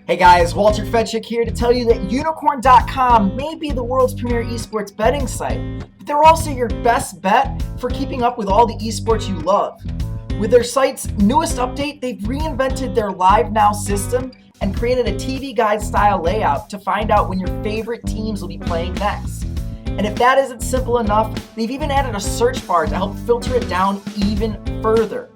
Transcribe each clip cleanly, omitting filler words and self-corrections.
Hey guys, Walter Fedczuk here to tell you that Unicorn.com may be the world's premier esports betting site, but they're also your best bet for keeping up with all the esports you love. With their site's newest update, they've reinvented their Live Now system and created a TV guide style layout to find out when your favorite teams will be playing next. And if that isn't simple enough, they've even added a search bar to help filter it down even further.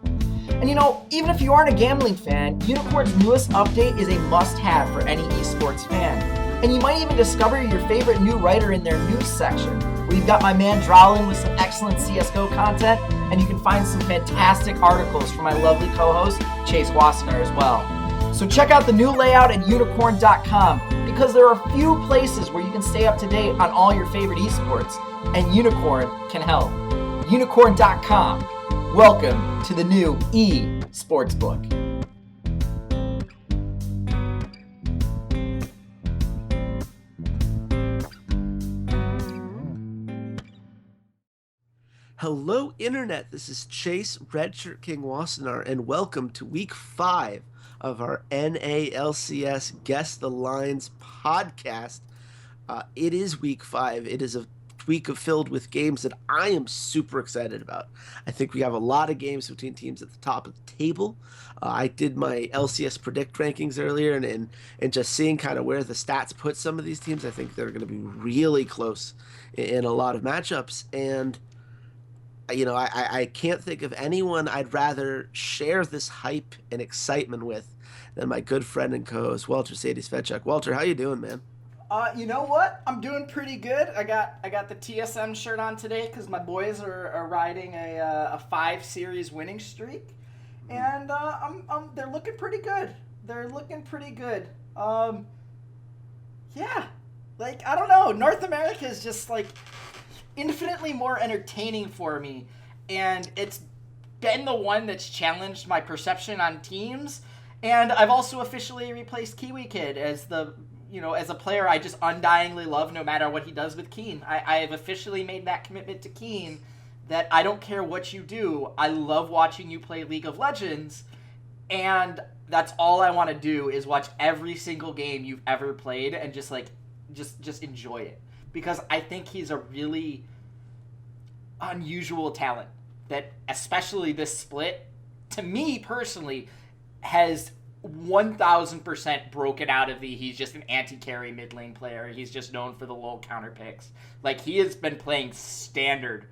And even if you aren't a gambling fan, Unicorn's newest update is a must-have for any esports fan. And you might even discover your favorite new writer in their news section, where you've got my man Drowlin with some excellent CSGO content, and you can find some fantastic articles from my lovely co-host, Chase Wassenar, as well. So check out the new layout at Unicorn.com, because there are few places where you can stay up to date on all your favorite esports, and Unicorn can help. Unicorn.com. Welcome to the new Sportsbook. Hello, Internet. This is Chase RedShirtKing Wassenar, and welcome to Week 5 of our NA LCS Guess the Lines podcast. It is Week 5. It is a week filled with games that I am super excited about. I think we have a lot of games between teams at the top of the table. I did my LCS predict rankings earlier, and just seeing kind of where the stats put some of these teams, I think they're going to be really close in a lot of matchups. And I can't think of anyone I'd rather share this hype and excitement with than my good friend and co-host Walter Ceades Fedczuk. Walter, how you doing, man? You know what? I'm doing pretty good. I got the TSM shirt on today because my boys are riding a 5 series winning streak, and they're looking pretty good. Yeah, I don't know. North America is just infinitely more entertaining for me, and it's been the one that's challenged my perception on teams. And I've also officially replaced Kiwi Kid as as a player I just undyingly love no matter what he does with Keen. I have officially made that commitment to Keen that I don't care what you do. I love watching you play League of Legends, and that's all I want to do is watch every single game you've ever played and just enjoy it. Because I think he's a really unusual talent that, especially this split, to me personally, has 1000% broken out of he's just an anti-carry mid lane player. He's just known for the low counter picks. He has been playing standard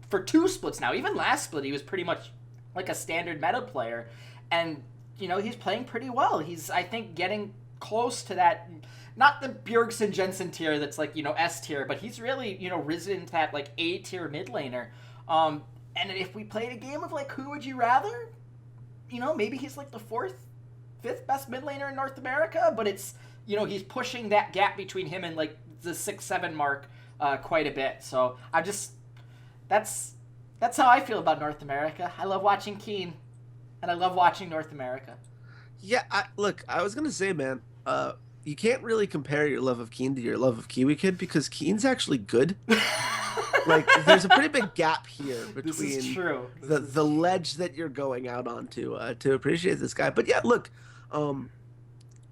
for 2 splits now. Even last split, he was pretty much like a standard meta player. And, he's playing pretty well. He's, I think, getting close to that, not the Bjergsen Jensen tier that's S tier, but he's really, risen to that A tier mid laner. And if we played a game of who would you rather, maybe he's the 4th, 5th best mid laner in North America, but it's, he's pushing that gap between him and the 6-7 mark quite a bit. So that's how I feel about North America. I love watching Keen, and I love watching North America. Yeah, I was gonna say, man, you can't really compare your love of Keen to your love of Kiwi Kid because Keen's actually good. There's a pretty big gap here between the ledge that you're going out on to appreciate this guy. But yeah, look,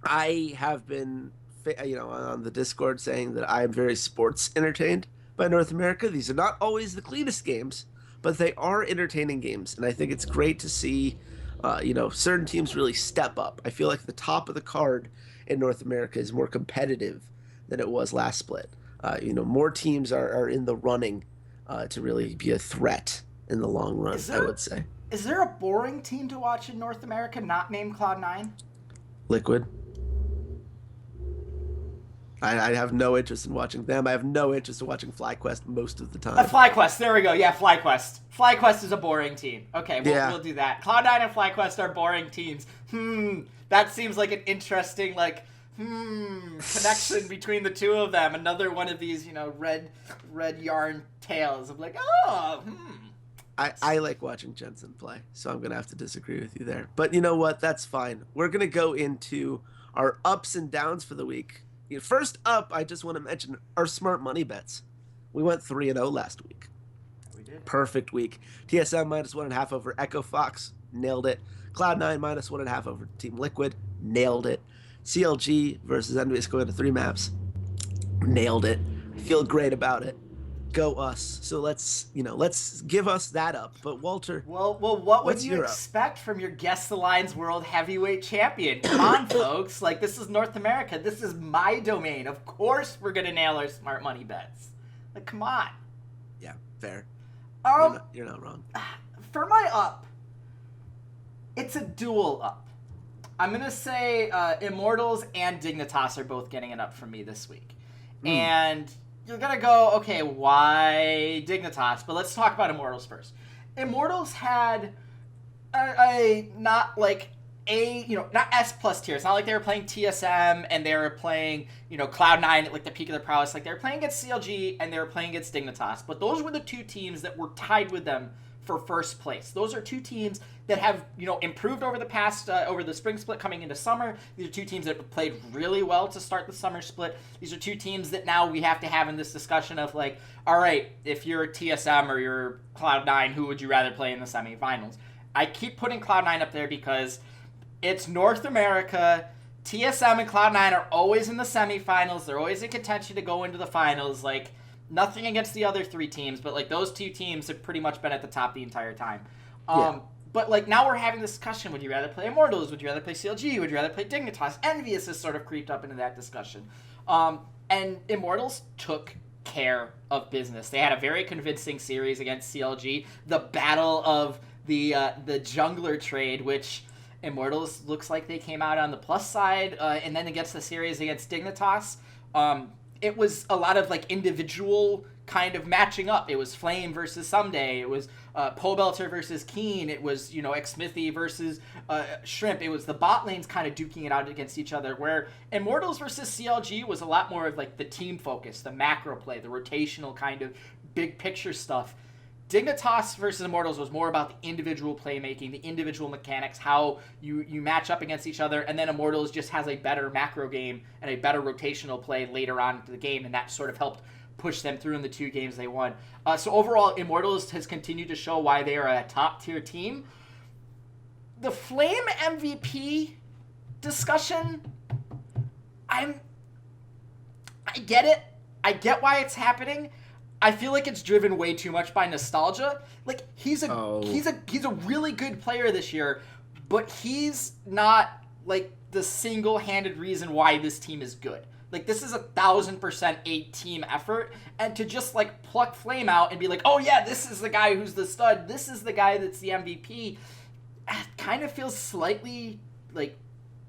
I have been, on the Discord saying that I am very sports entertained by North America. These are not always the cleanest games, but they are entertaining games, and I think it's great to see, certain teams really step up. I feel like the top of the card in North America is more competitive than it was last split. More teams are in the running to really be a threat in the long run, I would say. Is there a boring team to watch in North America not named Cloud9? Liquid. I have no interest in watching them. I have no interest in watching FlyQuest most of the time. FlyQuest, there we go. Yeah, FlyQuest. FlyQuest is a boring team. Okay, we'll do that. Cloud9 and FlyQuest are boring teams. That seems like an interesting, connection between the two of them. Another one of these, red yarn tales of I like watching Jensen play, so I'm going to have to disagree with you there. But you know what? That's fine. We're going to go into our ups and downs for the week. First up, I just want to mention our smart money bets. We went 3-0 last week. We did. Perfect week. TSM -1.5 over Echo Fox. Nailed it. Cloud9 -1.5 over Team Liquid. Nailed it. CLG versus EnVyUs going to 3 maps. Nailed it. I feel great about it. Go us. So let's give us that up. But Walter, well, what would what's you your expect from your Guess the Lines World Heavyweight Champion? Come on, folks. Like, this is North America. This is my domain. Of course we're going to nail our smart money bets. Like, come on. Yeah, fair. You're not wrong. For my up, it's a dual up. I'm going to say Immortals and Dignitas are both getting an up from me this week. And you're going to go, okay, why Dignitas? But let's talk about Immortals first. Immortals had not S plus tier. It's not like they were playing TSM and they were playing, Cloud9 at like the peak of their prowess. Like, they were playing against CLG and they were playing against Dignitas. But those were the two teams that were tied with them for first place. Those are two teams that have, improved over the past, over the spring split coming into summer. These are two teams that have played really well to start the summer split. These are two teams that now we have to have in this discussion of like, all right, if you're TSM or you're Cloud9, who would you rather play in the semifinals? I keep putting Cloud9 up there because it's North America. TSM and Cloud9 are always in the semifinals. They're always in contention to go into the finals. Like, nothing against the other 3 teams, but like those 2 teams have pretty much been at the top the entire time. But like now we're having this discussion. Would you rather play Immortals? Would you rather play CLG? Would you rather play Dignitas? EnVyUs has sort of creeped up into that discussion. And Immortals took care of business. They had a very convincing series against CLG. The battle of the jungler trade, which Immortals looks like they came out on the plus side, and then against the series against Dignitas. It was a lot of like individual kind of matching up. It was Flame versus Someday. It was Pobelter versus Keen. It was, Xmithy versus Shrimp. It was the bot lanes kind of duking it out against each other, where Immortals versus CLG was a lot more of like the team focus, the macro play, the rotational kind of big picture stuff. Dignitas versus Immortals was more about the individual playmaking, the individual mechanics, how you match up against each other, and then Immortals just has a better macro game and a better rotational play later on into the game, and that sort of helped push them through in the 2 games they won. So overall, Immortals has continued to show why they are a top-tier team. The Flame MVP discussion, I get it. I get why it's happening. I feel like it's driven way too much by nostalgia. Like, he's a really good player this year, but he's not like the single-handed reason why this team is good. Like, this is 1,000% a team effort, and to just like pluck Flame out and be like, oh yeah, this is the guy who's the stud, this is the guy that's the MVP, kind of feels slightly like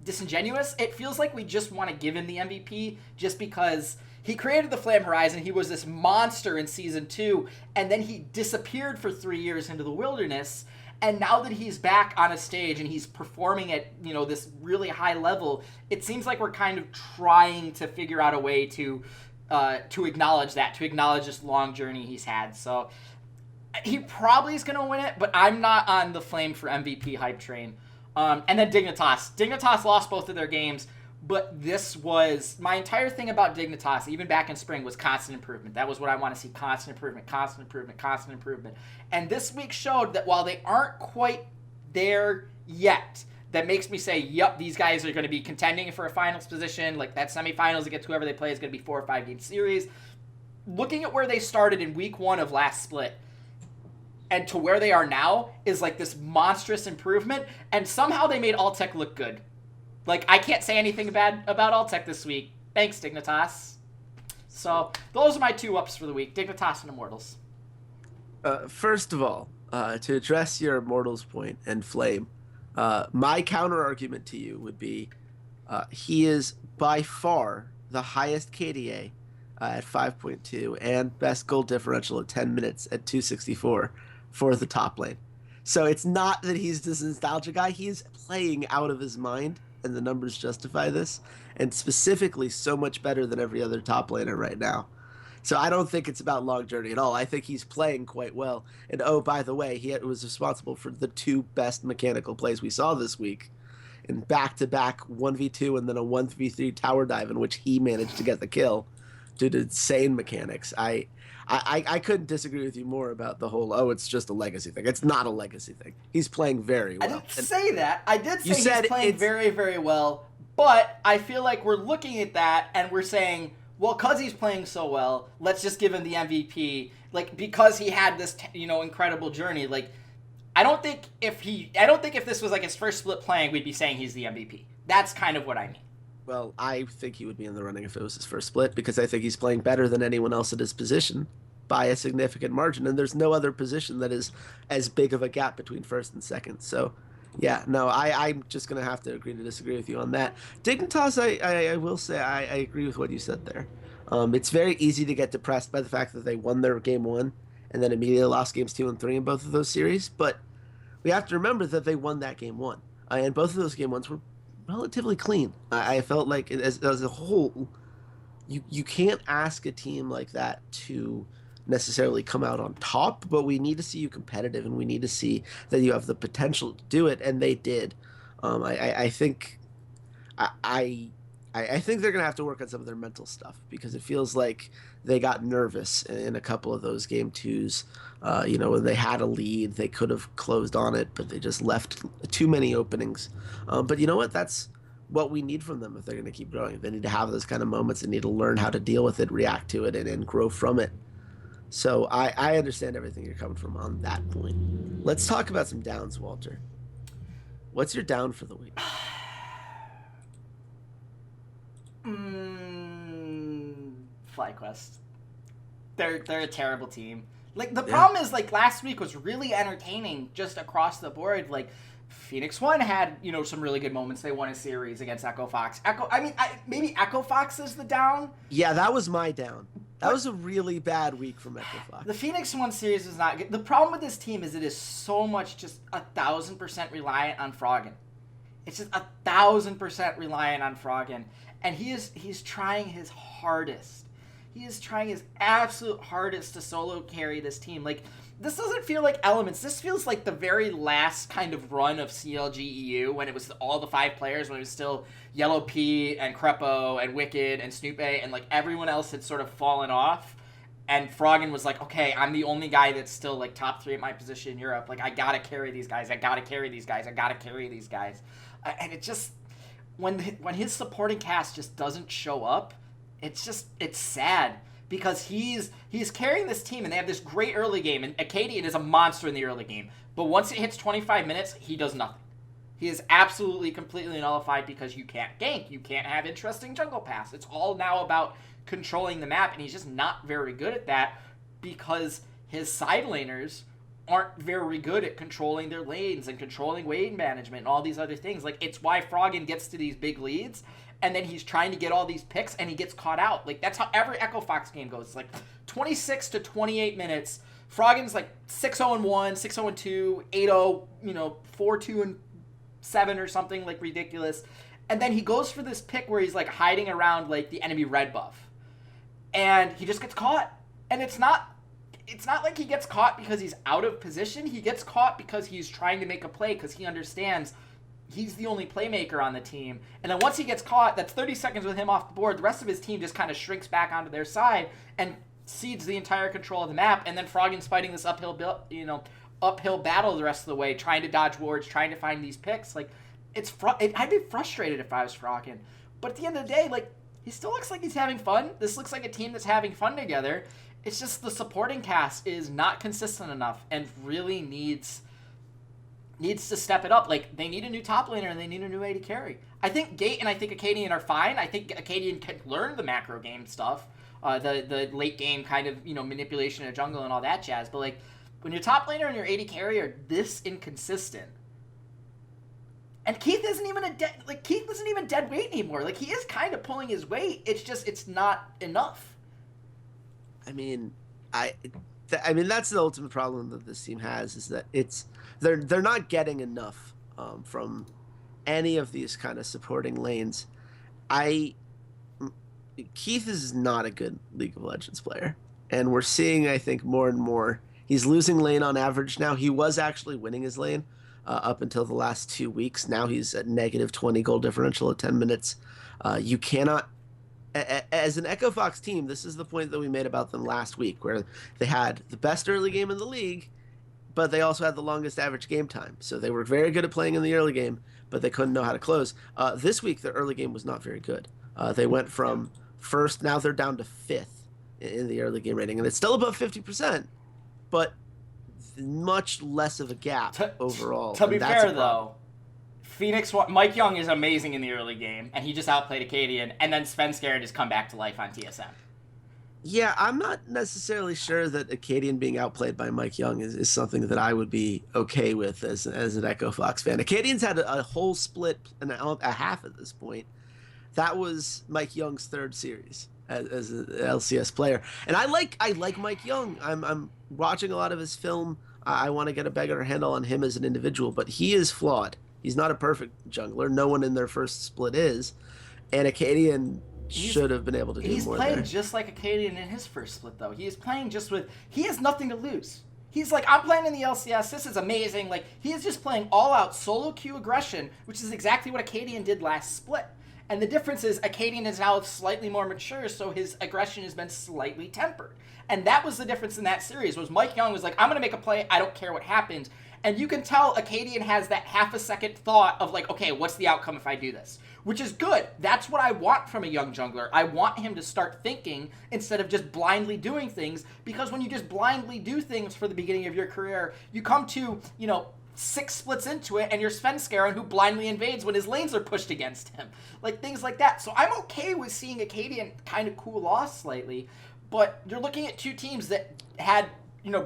disingenuous. It feels like we just want to give him the MVP just because he created the Flame Horizon. He was this monster in Season 2, and then he disappeared for 3 years into the wilderness. And now that he's back on a stage and he's performing at, this really high level, it seems like we're kind of trying to figure out a way to acknowledge that, to acknowledge this long journey he's had. So he probably is going to win it, but I'm not on the Flame for MVP hype train. And then Dignitas. Dignitas lost both of their games. But this was, my entire thing about Dignitas, even back in spring, was constant improvement. That was what I want to see, constant improvement, constant improvement, constant improvement. And this week showed that while they aren't quite there yet, that makes me say, yep, these guys are going to be contending for a finals position. Like, that semifinals against whoever they play is going to be 4 or 5 game series. Looking at where they started in week 1 of last split, and to where they are now, is like this monstrous improvement. And somehow they made Alltech look good. Like, I can't say anything bad about Alltech this week. Thanks, Dignitas. So, those are my 2 ups for the week, Dignitas and Immortals. First of all, to address your Immortals point and Flame, my counter argument to you would be he is by far the highest KDA at 5.2 and best goal differential at 10 minutes at 264 for the top lane. So it's not that he's this nostalgia guy. He's playing out of his mind, and the numbers justify this, and specifically so much better than every other top laner right now. So I don't think it's about long journey at all. I think he's playing quite well. And oh, by the way, he was responsible for the 2 best mechanical plays we saw this week in back-to-back 1v2 and then a 1v3 tower dive in which he managed to get the kill due to insane mechanics. I couldn't disagree with you more about the whole, it's just a legacy thing. It's not a legacy thing. He's playing very well. I didn't say that. I did say he's playing very, very well, But I feel like we're looking at that and we're saying, well, because he's playing so well, let's just give him the MVP. Like, because he had this, incredible journey. Like, I don't think if this was like his first split playing, we'd be saying he's the MVP. That's kind of what I mean. Well, I think he would be in the running if it was his first split, because I think he's playing better than anyone else at his position by a significant margin, and there's no other position that is as big of a gap between first and second. So, yeah, no, I'm just going to have to agree to disagree with you on that. Dignitas, I will say I agree with what you said there. It's very easy to get depressed by the fact that they won their game 1 and then immediately lost games 2 and 3 in both of those series, but we have to remember that they won that game 1, and both of those game 1s were relatively clean. I felt like as a whole, you can't ask a team like that to necessarily come out on top, but we need to see you competitive, and we need to see that you have the potential to do it, and they did. I think they're gonna have to work on some of their mental stuff, because it feels like they got nervous in a couple of those game 2s. When they had a lead, they could have closed on it, but they just left too many openings. But you know what? That's what we need from them if they're going to keep growing. They need to have those kind of moments. They need to learn how to deal with it, react to it, and grow from it. So I understand everything you're coming from on that point. Let's talk about some downs, Walter. What's your down for the week? FlyQuest. They're a terrible team. Like, the problem is, like, last week was really entertaining just across the board. Like, Phoenix One had, some really good moments. They won a series against Echo Fox. Maybe Echo Fox is the down. Yeah, that was my down. That was a really bad week from Echo Fox. The Phoenix One series was not good. The problem with this team is it is so much just 1,000% reliant on Froggen. It's just 1,000% reliant on Froggen. And he's trying his hardest. He is trying his absolute hardest to solo carry this team. Like, this doesn't feel like Elements. This feels like the very last kind of run of CLGEU when it was all the 5 players, when it was still Yellow P and Crepo and Wicked and Snoop A, and like everyone else had sort of fallen off. And Froggen was like, okay, I'm the only guy that's still like top 3 at my position in Europe. Like, I gotta carry these guys. I gotta carry these guys. And it just, when his supporting cast just doesn't show up, it's sad, because he's carrying this team, and they have this great early game, and Acadian is a monster in the early game, but once it hits 25 minutes, he does nothing. He is absolutely, completely nullified, because you can't gank, you can't have interesting jungle pass. It's all now about controlling the map, and he's just not very good at that, because his side laners aren't very good at controlling their lanes and controlling wave management and all these other things. Like, it's why Froggen gets to these big leads, and then he's trying to get all these picks, and he gets caught out. Like, that's how every Echo Fox game goes. It's like 26 to 28 minutes. Froggen's like 6-0-1, 6-0-2, 8-0, 4-2-7 or something, like, ridiculous. And then he goes for this pick where he's like hiding around like the enemy red buff, and he just gets caught. And it's not like he gets caught because he's out of position. He gets caught because he's trying to make a play, because he understands he's the only playmaker on the team. And then once he gets caught, that's 30 seconds with him off the board. The rest of his team just kind of shrinks back onto their side and cedes the entire control of the map. And then Froggen's fighting this uphill battle the rest of the way, trying to dodge wards, trying to find these picks. Like, I'd be frustrated if I was Froggen. But at the end of the day, like, he still looks like he's having fun. This looks like a team that's having fun together. It's just the supporting cast is not consistent enough and really needs to step it up. Like, they need a new top laner, and they need a new AD carry. I think Gate and I think Acadian are fine. I think Acadian can learn the macro game stuff, the late game kind of, manipulation of jungle and all that jazz. But, like, when your top laner and your AD carry are this inconsistent, and Keith isn't even dead weight anymore. Like, he is kind of pulling his weight. It's not enough. I mean, that's the ultimate problem that this team has, is that they're not getting enough from any of these kind of supporting lanes. Keith is not a good League of Legends player, and we're seeing, I think, more and more he's losing lane on average now. He was actually winning his lane up until the last 2 weeks. Now he's at negative 20 goal differential at 10 minutes. You cannot, as an Echo Fox team, this is the point that we made about them last week, where they had the best early game in the league, but they also had the longest average game time. So they were very good at playing in the early game, but they couldn't know how to close. This week, their early game was not very good. They went from first, now they're down to fifth in the early game rating, and it's still above 50%, but much less of a gap overall. To be fair, though, Mike Young is amazing in the early game, and he just outplayed Acadian, and then Svenskeren just come back to life on TSM. Yeah, I'm not necessarily sure that Acadian being outplayed by Mike Young is something that I would be okay with as an Echo Fox fan. Acadian's had a whole split and a half at this point. That was Mike Young's third series as an LCS player, and I like Mike Young. I'm watching a lot of his film. I want to get a better handle on him as an individual, but he is flawed. He's not a perfect jungler. No one in their first split is, and Acadian should have been able to do more there. He's playing just like Acadian in his first split, though. He is playing he has nothing to lose. He's like, I'm playing in the LCS. This is amazing. Like, he is just playing all-out solo queue aggression, which is exactly what Acadian did last split. And the difference is Acadian is now slightly more mature, so his aggression has been slightly tempered. And that was the difference in that series, was Mike Young was like, I'm going to make a play. I don't care what happens. And you can tell Acadian has that half-a-second thought of like, okay, what's the outcome if I do this? Which is good. That's what I want from a young jungler. I want him to start thinking instead of just blindly doing things, because when you just blindly do things for the beginning of your career, you come to, 6 splits into it, and you're Svenskeren who blindly invades when his lanes are pushed against him. Like, things like that. So I'm okay with seeing Acadian kind of cool off slightly, but you're looking at two teams that had,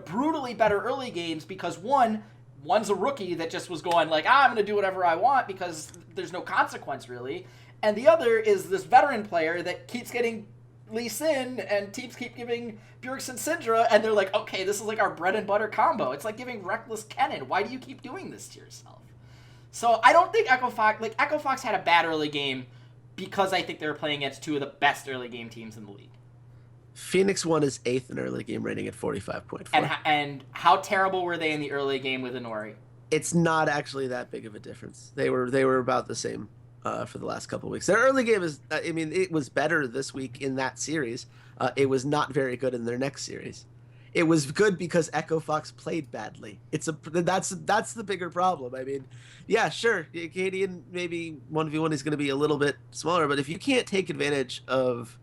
brutally better early games because one's a rookie that just was going like, I'm going to do whatever I want because there's no consequence really. And the other is this veteran player that keeps getting Lee Sin and teams keep giving Bjergsen Syndra, and they're like, okay, this is like our bread and butter combo. It's like giving Reckless Kennen. Why do you keep doing this to yourself? So I don't think Echo Fox had a bad early game because I think they were playing against two of the best early game teams in the league. Phoenix won his 8th in early game rating at 45.4. And how terrible were they in the early game with Inori? It's not actually that big of a difference. They were about the same for the last couple of weeks. Their early game is, it was better this week in that series. It was not very good in their next series. It was good because Echo Fox played badly. That's the bigger problem. I mean, yeah, sure, the Acadian maybe 1v1 is going to be a little bit smaller, but if you can't take advantage of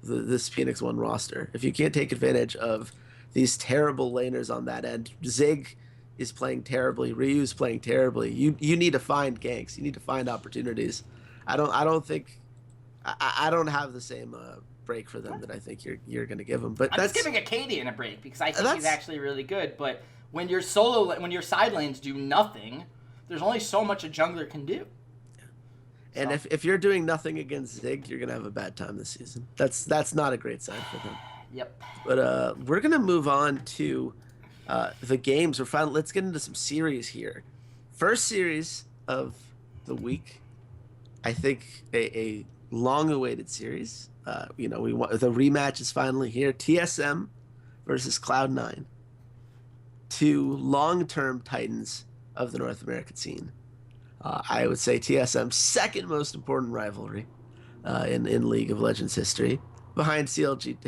this Phoenix One roster, if you can't take advantage of these terrible laners on that end, Zig is playing terribly, Ryu's playing terribly. You need to find ganks. You need to find opportunities. I don't have the same break for them that I think you're going to give them. But I'm just giving Acadian a break because I think he's actually really good. But when your side lanes do nothing, there's only so much a jungler can do. And if you're doing nothing against Zig, you're gonna have a bad time this season. That's not a great sign for them. Yep. But we're gonna move on to the games. Let's get into some series here. First series of the week, I think a long-awaited series. The rematch is finally here. TSM versus Cloud9, two long-term titans of the North American scene. I would say TSM's second most important rivalry in League of Legends history, behind CLG,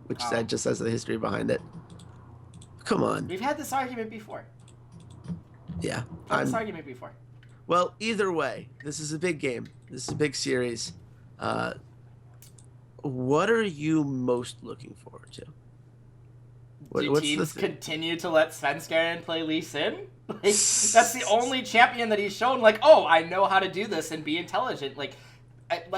which just has the history behind it. Come on. We've had this argument before. Yeah. Well, either way, this is a big game. This is a big series. What are you most looking forward to? Do teams continue to let Svenskeren play Lee Sin? That's the only champion that he's shown, I know how to do this and be intelligent. Like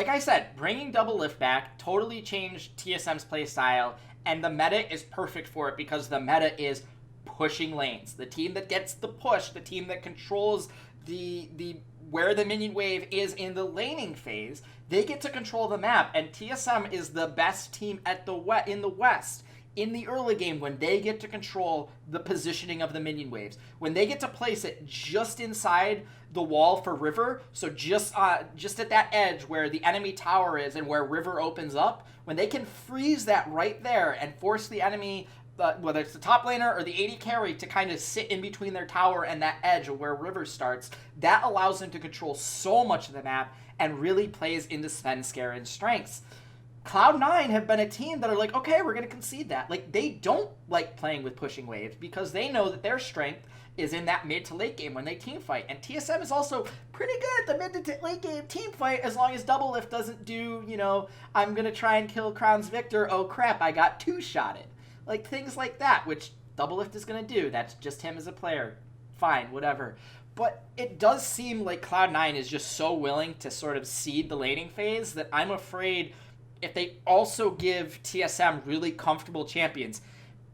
I said, bringing double lift back totally changed TSM's play style, and the meta is perfect for it because the meta is pushing lanes. The team that gets the push, the team that controls the where the minion wave is in the laning phase, they get to control the map, and TSM is the best team in the West. In the early game, when they get to control the positioning of the minion waves, when they get to place it just inside the wall for River, so just at that edge where the enemy tower is and where River opens up, when they can freeze that right there and force the enemy, whether it's the top laner or the AD carry, to kind of sit in between their tower and that edge where River starts, that allows them to control so much of the map and really plays into Svenskeren's strengths. Cloud9 have been a team that are like, okay, we're going to concede that. Like, they don't like playing with pushing waves because they know that their strength is in that mid to late game when they team fight. And TSM is also pretty good at the mid to late game team fight as long as Doublelift doesn't do, I'm going to try and kill Crown's Victor. Oh, crap, I got two-shotted. Like, things like that, which Doublelift is going to do. That's just him as a player. Fine, whatever. But it does seem like Cloud9 is just so willing to sort of seed the laning phase that I'm afraid if they also give TSM really comfortable champions.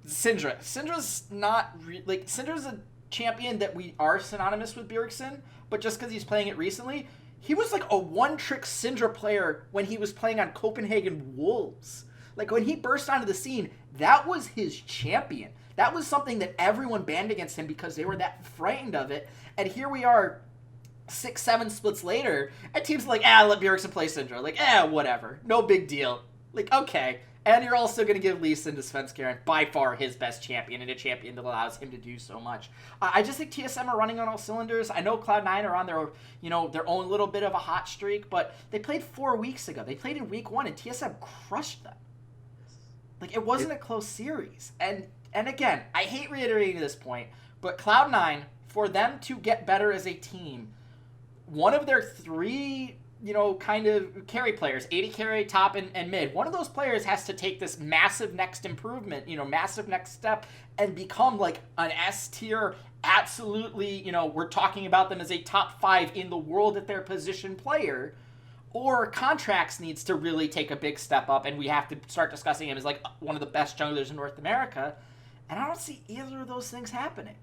Syndra's not Syndra's a champion that we are synonymous with Bjergsen, but just because he's playing it recently, he was like a one-trick Syndra player when he was playing on Copenhagen Wolves. Like, when he burst onto the scene, that was his champion. That was something that everyone banned against him because they were that frightened of it. And here we are 6-7 splits later, and teams are like, let Bjergsen play Syndra. Like, whatever. No big deal. Like, okay. And you're also going to give Lee Sin to Svenskeren, by far his best champion, and a champion that allows him to do so much. I just think TSM are running on all cylinders. I know Cloud9 are on their own little bit of a hot streak, but they played 4 weeks ago. They played in week 1, and TSM crushed them. Like, it wasn't a close series. And again, I hate reiterating this point, but Cloud9, for them to get better as a team, one of their 3, kind of carry players, 80 carry, top, and mid, one of those players has to take this massive next improvement, massive next step, and become like an S tier, absolutely, we're talking about them as a top 5 in the world at their position player. Or Contracts needs to really take a big step up, and we have to start discussing him as like one of the best junglers in North America. And I don't see either of those things happening.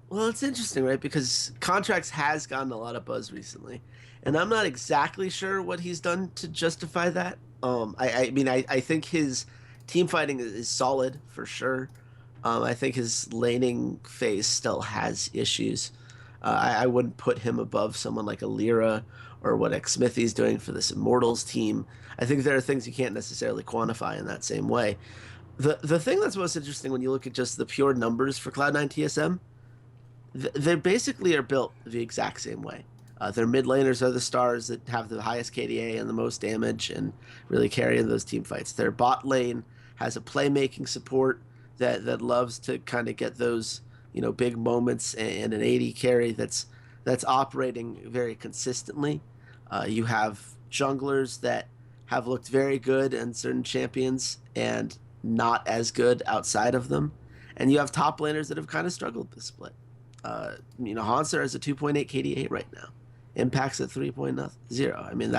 Well, it's interesting, right? Because Contracts has gotten a lot of buzz recently, and I'm not exactly sure what he's done to justify that. I think his team fighting is solid for sure. I think his laning phase still has issues. I wouldn't put him above someone like a Lyra or what Xmithy's doing for this Immortals team. I think there are things you can't necessarily quantify in that same way. The thing that's most interesting when you look at just the pure numbers for Cloud9 TSM, they basically are built the exact same way. Their mid laners are the stars that have the highest KDA and the most damage and really carry in those team fights. Their bot lane has a playmaking support that loves to kind of get those big moments and an 80 carry that's operating very consistently. You have junglers that have looked very good in certain champions and not as good outside of them. And you have top laners that have kind of struggled this split. Hanser has a 2.8 KDA right now. Impact's at 3.0. I mean,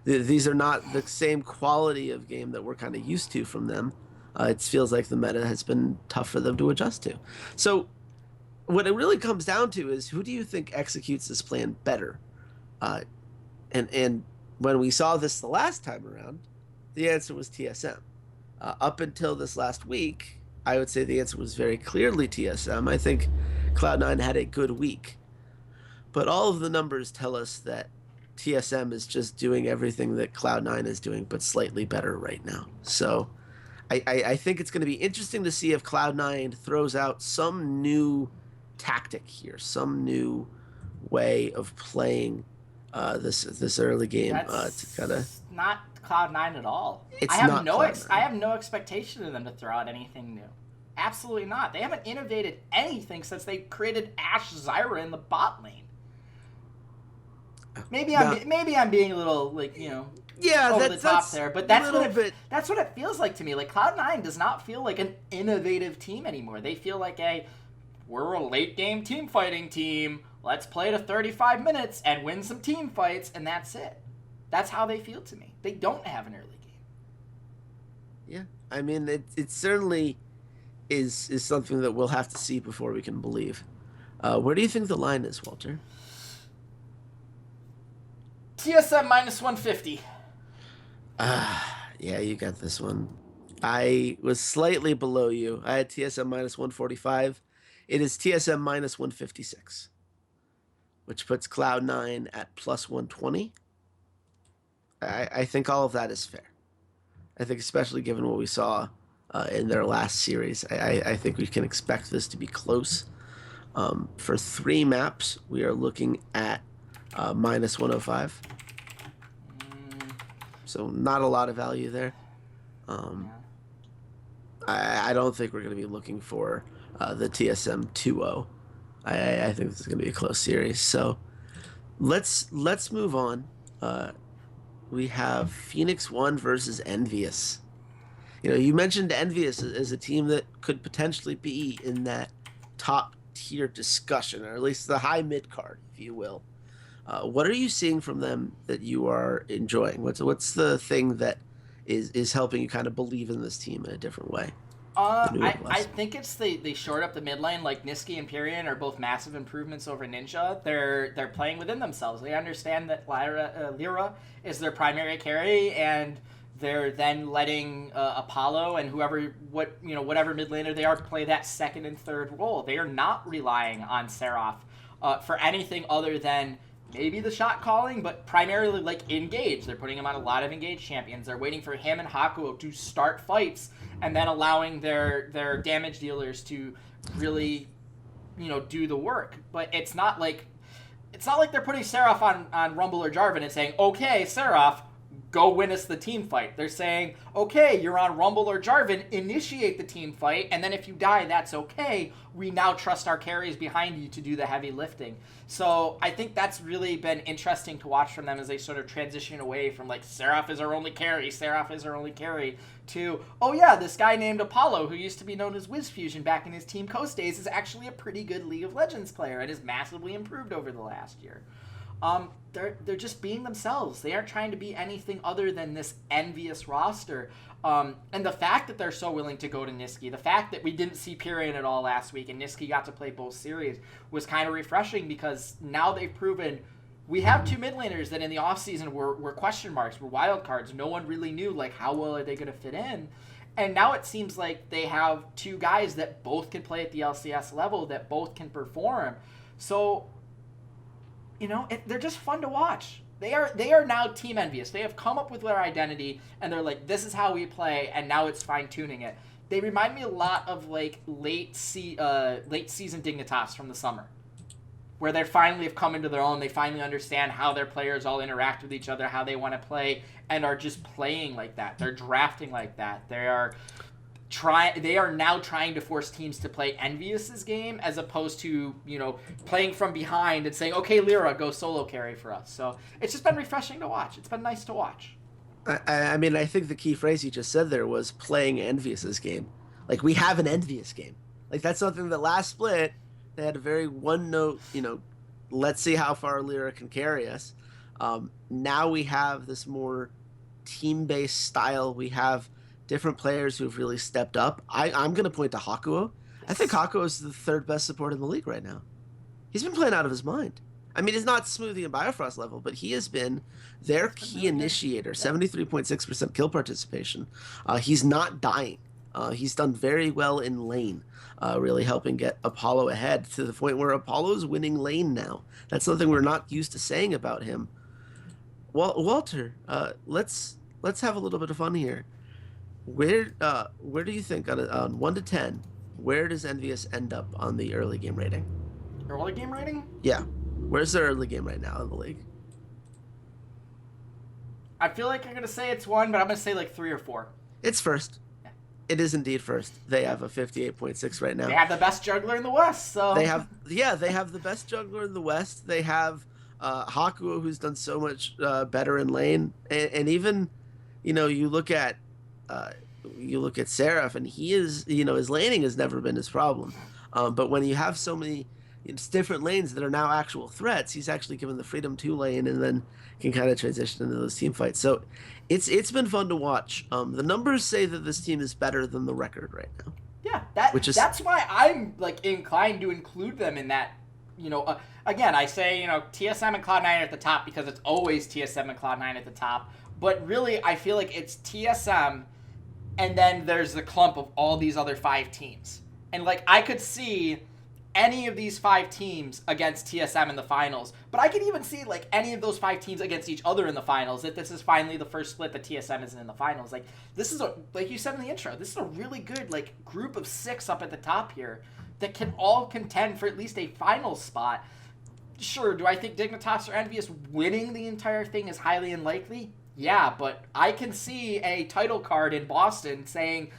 these are not the same quality of game that we're kind of used to from them. It feels like the meta has been tough for them to adjust to. So what it really comes down to is, who do you think executes this plan better? And when we saw this the last time around, the answer was TSM. Up until this last week, I would say the answer was very clearly TSM. I think Cloud9 had a good week. But all of the numbers tell us that TSM is just doing everything that Cloud9 is doing, but slightly better right now. So I think it's going to be interesting to see if Cloud9 throws out some new tactic here, some new way of playing this early game. That's to kind of not Cloud9 at all. It's I have not no Cloud9. I have no expectation of them to throw out anything new. Absolutely not. They haven't innovated anything since they created Ashe Zyra in the bot lane. Maybe I'm being a little over the top there, but that's what it feels like to me. Like, Cloud9 does not feel like an innovative team anymore. They feel like we're a late game team fighting team. Let's play to 35 minutes and win some team fights, and that's it. That's how they feel to me. They don't have an early game. Yeah, I mean, it certainly is something that we'll have to see before we can believe. Where do you think the line is, Walter? TSM minus 150. Yeah, you got this one. I was slightly below you. I had TSM minus 145. It is TSM minus 156, which puts Cloud9 at plus 120. I think all of that is fair. I think especially given what we saw in their last series, I think we can expect this to be close. For 3 maps, we are looking at minus 105. So not a lot of value there. I don't think we're going to be looking for the TSM 2-0. I think this is going to be a close series. So let's move on. We have Phoenix 1 versus EnVyUs. You mentioned EnVyUs as a team that could potentially be in that top tier discussion, or at least the high mid card, if you will. What are you seeing from them that you are enjoying? What's the thing that is helping you kind of believe in this team in a different way? I think it's they short up the mid lane. Like Niski and Pyrion are both massive improvements over Ninja. They're playing within themselves. They understand that Lyra is their primary carry, and they're then letting Apollo and whatever mid laner they are play that second and third role. They are not relying on Seraph for anything other than maybe the shot calling, but primarily like engage. They're putting him on a lot of engage champions. They're waiting for him and Hakuo to start fights, and then allowing their damage dealers to really, do the work. But it's not like they're putting Seraph on Rumble or Jarvan and saying, okay, Seraph, go win us the team fight. They're saying, okay, you're on Rumble or Jarvan, initiate the team fight, and then if you die, that's okay. We now trust our carries behind you to do the heavy lifting. So I think that's really been interesting to watch from them as they sort of transition away from like, Seraph is our only carry, to, oh yeah, this guy named Apollo, who used to be known as WizFusion back in his Team Coast days, is actually a pretty good League of Legends player and has massively improved over the last year. They're just being themselves. They aren't trying to be anything other than this EnVyUs roster. And the fact that they're so willing to go to Niski, the fact that we didn't see Pyrion at all last week and Niski got to play both series was kind of refreshing, because now they've proven we have two mid laners that in the offseason were question marks, were wild cards. No one really knew like how well are they going to fit in. And now it seems like they have two guys that both can play at the LCS level, that both can perform. So they're just fun to watch. They are now Team EnVyUs. They have come up with their identity, and they're like, this is how we play, and now it's fine-tuning it. They remind me a lot of like late season Dignitas from the summer, where they finally have come into their own. They finally understand how their players all interact with each other, how they want to play, and are just playing like that. They're drafting like that. They are now trying to force teams to play EnVyUs' game, as opposed to, playing from behind and saying, okay, Lyra, go solo carry for us. So it's just been refreshing to watch. It's been nice to watch. I mean, I think the key phrase you just said there was playing EnVyUs' game. Like, we have an EnVyUs game. Like, that's something that last split, they had a very one-note, let's see how far Lyra can carry us. Now we have this more team-based style. We have different players who have really stepped up. I'm going to point to Hakuo. I think Hakuo is the third best support in the league right now. He's been playing out of his mind. I mean, he's not Smoothie and Biofrost level, but he has been their key initiator, 73.6% kill participation. He's not dying. He's done very well in lane, really helping get Apollo ahead to the point where Apollo's winning lane now. That's something we're not used to saying about him. Well, Walter, let's have a little bit of fun here. Where do you think on 1 to 10, where does EnVyUs end up on the early game rating? Early game rating? Yeah. Where's their early game right now in the league? I feel like I'm going to say it's 1, but I'm going to say like 3 or 4. It's first. Yeah. It is indeed first. They have a 58.6 right now. They have the best jungler in the West, so... They have the best jungler in the West. They have Hakuo, who's done so much better in lane. And even, you look at Seraph, and he is, his laning has never been his problem. But when you have so many different lanes that are now actual threats, he's actually given the freedom to lane and then can kind of transition into those team fights. So it's been fun to watch. The numbers say that this team is better than the record right now. Yeah, that's why I'm like inclined to include them in that. Again, I say TSM and Cloud9 are at the top because it's always TSM and Cloud9 at the top. But really, I feel like it's TSM, and then there's the clump of all these other 5 teams. And like I could see any of these 5 teams against TSM in the finals, but I could even see like any of those 5 teams against each other in the finals. If this is finally the first split that TSM isn't in the finals, like this is like you said in the intro, this is a really good like group of 6 up at the top here that can all contend for at least a final spot. Sure, do I think Dignitas or EnVyUs winning the entire thing is highly unlikely? Yeah, but I can see a title card in Boston saying,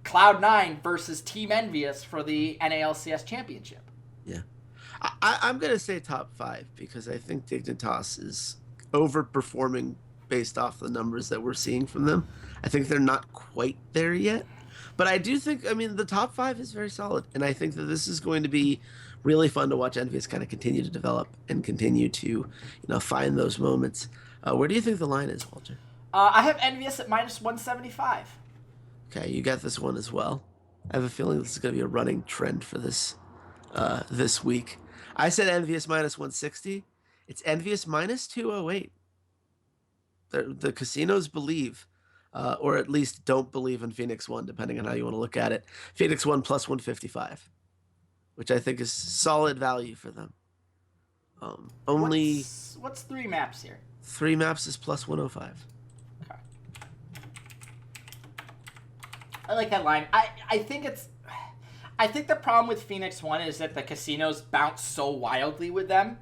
Cloud9 versus Team EnVyUs for the NALCS championship. Yeah. I'm going to say top 5 because I think Dignitas is overperforming based off the numbers that we're seeing from them. I think they're not quite there yet. But I do think, the top 5 is very solid. And I think that this is going to be really fun to watch EnVyUs kind of continue to develop and continue to, find those moments. Where do you think the line is, Walter? I have EnVyUs at -175. Okay, you got this one as well. I have a feeling this is going to be a running trend for this week. I said EnVyUs -160. It's EnVyUs -208. The casinos believe, or at least don't believe in Phoenix 1, depending on how you want to look at it. Phoenix 1 +155, which I think is solid value for them. What's 3 maps here? 3 maps is +105. Okay. I like that line. I think the problem with Phoenix 1 is that the casinos bounce so wildly with them.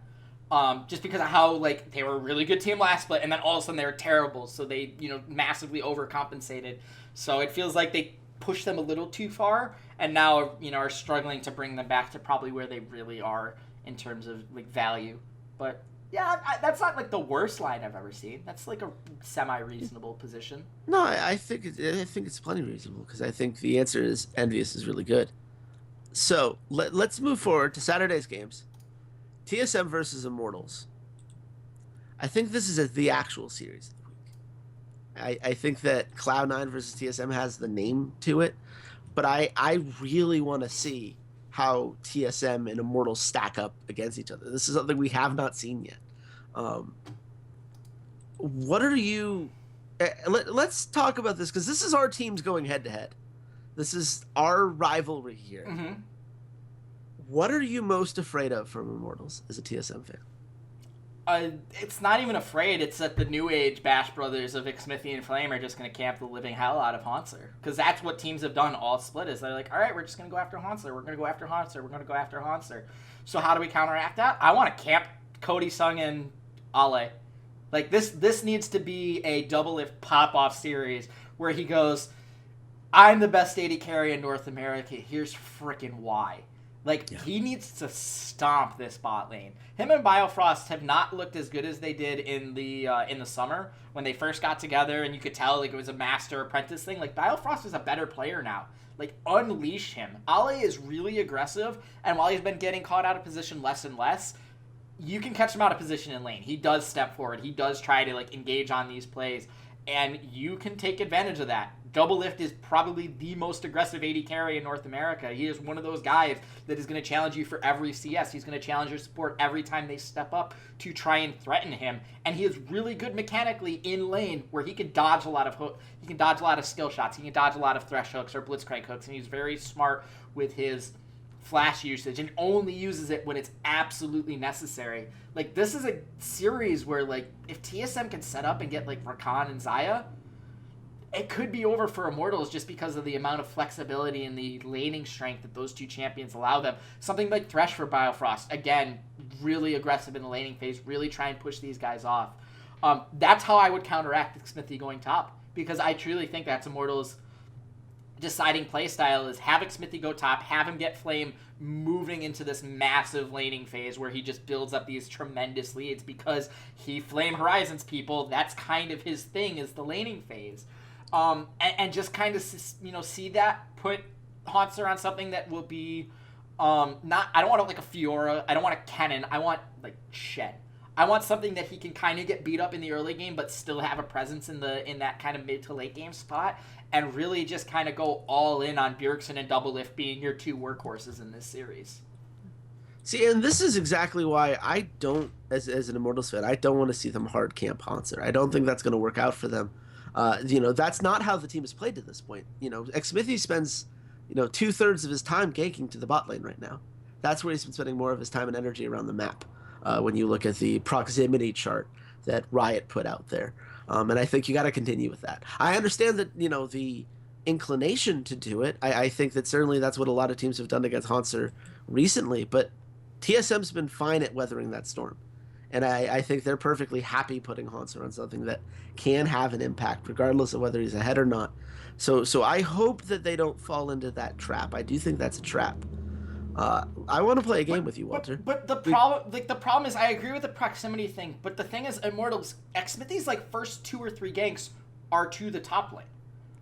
Just because of how, they were a really good team last split, and then all of a sudden they were terrible, so they, massively overcompensated. So it feels like they pushed them a little too far, and now, are struggling to bring them back to probably where they really are in terms of, value. But, yeah, that's not, the worst line I've ever seen. That's, a semi-reasonable position. No, I think it's plenty reasonable, because I think the answer is EnVyUs is really good. So, let's move forward to Saturday's games. TSM versus Immortals. I think this is the actual series of the week. I think that Cloud9 versus TSM has the name to it, but I really want to see how TSM and Immortals stack up against each other. This is something we have not seen yet. What are you... Let's talk about this, because this is our teams going head-to-head. This is our rivalry here. Mm-hmm. What are you most afraid of from Immortals as a TSM fan? It's not even afraid. It's that the new age Bash Brothers of Xmithie and Flame are just going to camp the living hell out of Haunser. Because that's what teams have done all split is they're like, all right, we're just going to go after Haunser. We're going to go after Haunser. We're going to go after Haunser. So how do we counteract that? I want to camp Cody Sung and Ale. This needs to be a double lift pop-off series where he goes, I'm the best AD carry in North America. Here's frickin' why. He needs to stomp this bot lane. Him and Biofrost have not looked as good as they did in the summer when they first got together, and you could tell it was a master apprentice thing. Biofrost is a better player now. Unleash him. Ale is really aggressive, and while he's been getting caught out of position less and less, you can catch him out of position in lane. He does step forward. He does try to engage on these plays, and you can take advantage of that. Double Lift is probably the most aggressive AD carry in North America. He is one of those guys that is going to challenge you for every CS. He's going to challenge your support every time they step up to try and threaten him. And he is really good mechanically in lane where he can dodge a lot of he can dodge a lot of skill shots. He can dodge a lot of thresh hooks or blitzcrank hooks. And he's very smart with his flash usage and only uses it when it's absolutely necessary. This is a series where if TSM can set up and get Rakan and Xayah, it could be over for Immortals just because of the amount of flexibility and the laning strength that those two champions allow them. Something like Thresh for Biofrost, again, really aggressive in the laning phase, really try and push these guys off. That's how I would counteract Xmithie going top, because I truly think that's Immortals' deciding playstyle is have Xmithie go top, have him get Flame moving into this massive laning phase where he just builds up these tremendous leads because he Flame Horizons people. That's kind of his thing, is the laning phase. And just kind of, see that, put Haunser on something that will be, I don't want a Fiora, I don't want a Kennen, I want, Shen. I want something that he can kind of get beat up in the early game, but still have a presence in that kind of mid to late game spot, and really just kind of go all in on Bjergsen and Double Lift being your two workhorses in this series. See, and this is exactly why I don't, as an Immortals fan, I don't want to see them hard camp Haunser. I don't think that's going to work out for them. That's not how the team has played to this point. Xmithie spends, 2/3 of his time ganking to the bot lane right now. That's where he's been spending more of his time and energy around the map. When you look at the proximity chart that Riot put out there. And I think you got to continue with that. I understand that, the inclination to do it. I think that certainly that's what a lot of teams have done against Haunser recently, but TSM's been fine at weathering that storm. And I think they're perfectly happy putting Haunter on something that can have an impact, regardless of whether he's ahead or not. So I hope that they don't fall into that trap. I do think that's a trap. I want to play a game with you, Walter. But the problem is, I agree with the proximity thing. But the thing is, Immortals, Xmithy's like first 2 or 3 ganks are to the top lane.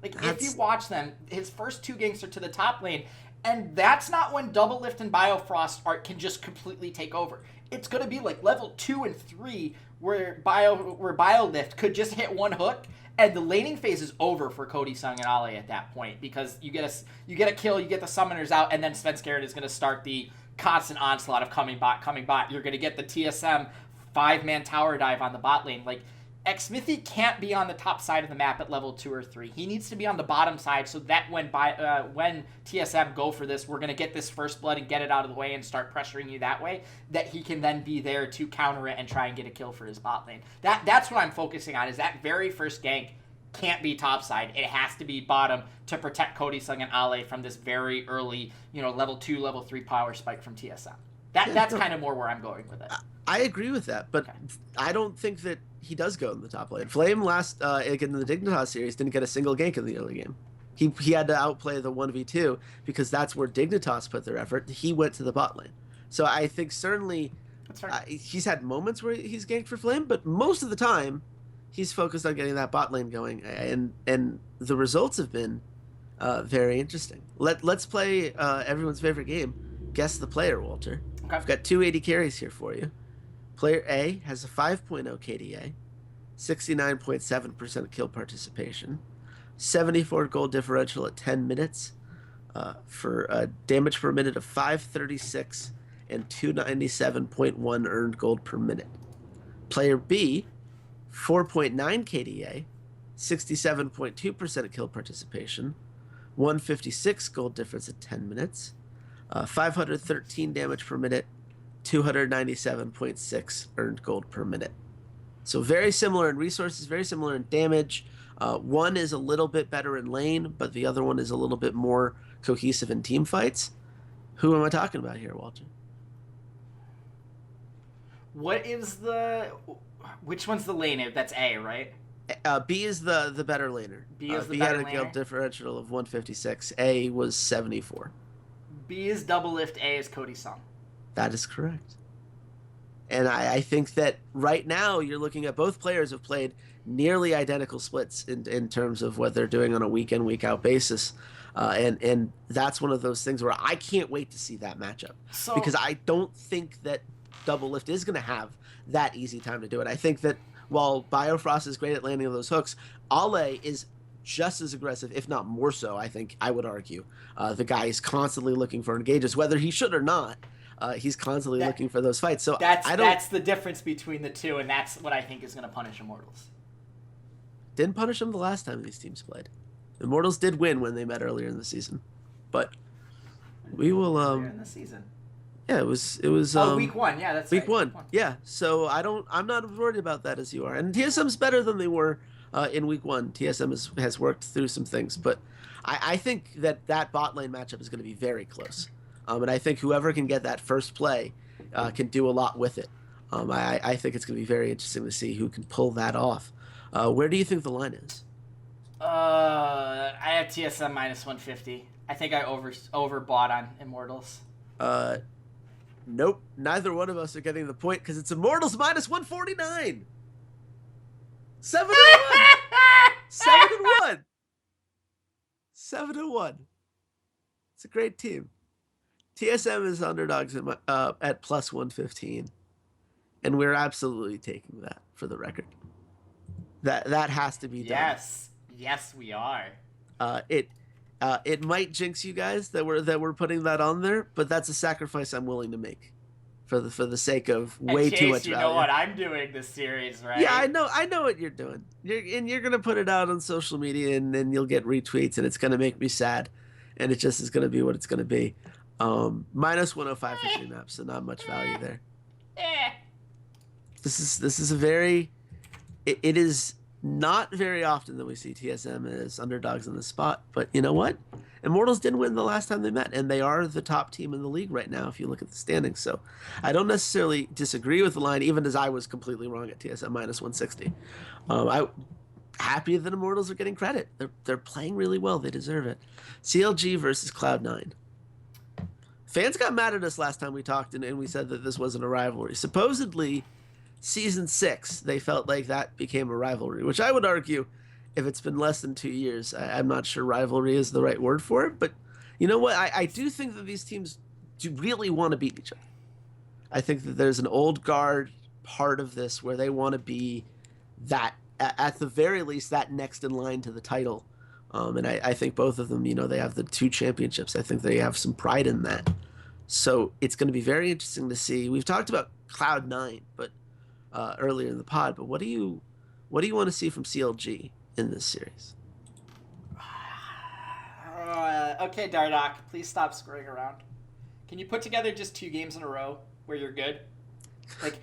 Like if you watch them, his first 2 ganks are to the top lane, and that's not when Double Lift and Biofrost can just completely take over. It's going to be like level 2 and 3 where BioLift could just hit one hook, and the laning phase is over for Cody Sung and Ale at that point, because you get a kill, you get the summoners out, and then Svenskeren is going to start the constant onslaught of coming bot. You're going to get the TSM 5-man tower dive on the bot lane. Like, Xmithy can't be on the top side of the map at level 2 or 3. He needs to be on the bottom side, so that when TSM go for this, we're going to get this first blood and get it out of the way and start pressuring you that way, that he can then be there to counter it and try and get a kill for his bot lane. That's what I'm focusing on, is that very first gank can't be top side. It has to be bottom to protect Cody Sung and Ale from this very early, level 2, level 3 power spike from TSM. That's kind of more where I'm going with it. I agree with that, but okay. I don't think that he does go in the top lane. Flame last in the Dignitas series didn't get a single gank in the early game. He had to outplay the 1v2 because that's where Dignitas put their effort. He went to the bot lane. So I think certainly he's had moments where he's ganked for Flame, but most of the time he's focused on getting that bot lane going, and the results have been very interesting. Let's play everyone's favorite game, Guess the Player, Walter. Okay. I've got 280 carries here for you. Player A has a 5.0 KDA, 69.7% kill participation, 74 gold differential at 10 minutes, for a damage per minute of 536 and 297.1 earned gold per minute. Player B, 4.9 KDA, 67.2% kill participation, 156 gold difference at 10 minutes, 513 damage per minute, 297.6 earned gold per minute. So very similar in resources, very similar in damage. One is a little bit better in lane, but the other one is a little bit more cohesive in team fights. Who am I talking about here, Walter? Which one's the lane? That's A, right? B is the better laner. B is the better laner. B had a guild differential of 156. A was 74. B is Double Lift, A is Cody Sung. That is correct. And I think that right now you're looking at both players have played nearly identical splits in terms of what they're doing on a week in, week out basis. And that's one of those things where I can't wait to see that matchup. Because I don't think that Double Lift is going to have that easy time to do it. I think that while Biofrost is great at landing those hooks, Ale is just as aggressive, if not more so, I would argue. The guy is constantly looking for engages, whether he should or not. He's constantly looking for those fights. So that's the difference between the two, and that's what I think is going to punish Immortals. Didn't punish them the last time these teams played. Immortals did win when they met earlier in the season, but we will. Earlier in the season. Yeah, it was. Week 1. Yeah, that's week right. one. Yeah, so I'm not as worried about that as you are. And TSM's better than they were in week 1. TSM has worked through some things, but I think that bot lane matchup is going to be very close. And I think whoever can get that first play can do a lot with it. I think it's going to be very interesting to see who can pull that off. Where do you think the line is? I have TSM minus 150. I think I overbought on Immortals. Nope. Neither one of us are getting the point because it's Immortals minus 149. 7-1. 7-1. 7-1. It's a great team. TSM is underdogs at plus 115, and we're absolutely taking that for the record. That has to be done. Yes, we are. It might jinx you guys that we're putting that on there, but that's a sacrifice I'm willing to make for the sake of way too much value. You know what I'm doing this series, right? Yeah, I know what you're doing. You're gonna put it out on social media, and then you'll get retweets, and it's gonna make me sad, and it just is gonna be what it's gonna be. Minus 105 for 3 maps, so not much value there. This is a very. It is not very often that we see TSM as underdogs in the spot, but you know what? Immortals didn't win the last time they met, and they are the top team in the league right now if you look at the standings. So I don't necessarily disagree with the line, even as I was completely wrong at TSM minus 160. I'm happy that Immortals are getting credit. They're playing really well. They deserve it. CLG versus Cloud9. Fans got mad at us last time we talked, and we said that this wasn't a rivalry. Supposedly, Season 6, they felt like that became a rivalry, which I would argue, if it's been less than 2 years, I'm not sure rivalry is the right word for it. But you know what? I do think that these teams do really want to beat each other. I think that there's an old guard part of this where they want to be that, at the very least, that next in line to the title. And I think both of them, they have the 2 championships. I think they have some pride in that. So it's going to be very interesting to see. We've talked about Cloud9, but earlier in the pod. But what do you want to see from CLG in this series? Okay, Dardoch, please stop screwing around. Can you put together just 2 games in a row where you're good? Like,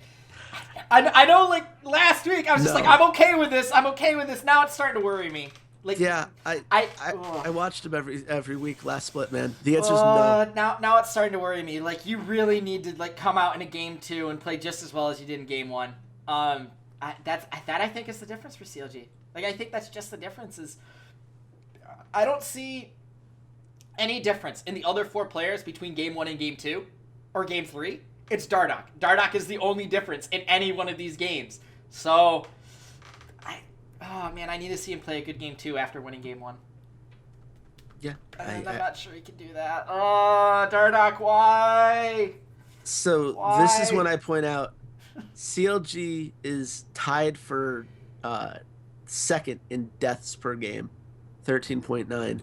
I know, like, last week I was just like, I'm okay with this. Now it's starting to worry me. Like, yeah, I watched him every week last split, man. The answer's no. Now it's starting to worry me. Like, you really need to come out in a game 2 and play just as well as you did in game 1. That I think is the difference for CLG. Like, I think that's just the difference. Is I don't see any difference in the other 4 players between game 1 and game 2 or game 3. It's Dardoch. Dardoch is the only difference in any one of these games. So, I need to see him play a good game 2 after winning game 1. Yeah. I'm not sure he can do that. Oh, Dardoch, why? So, this is when I point out CLG is tied for second in deaths per game, 13.9.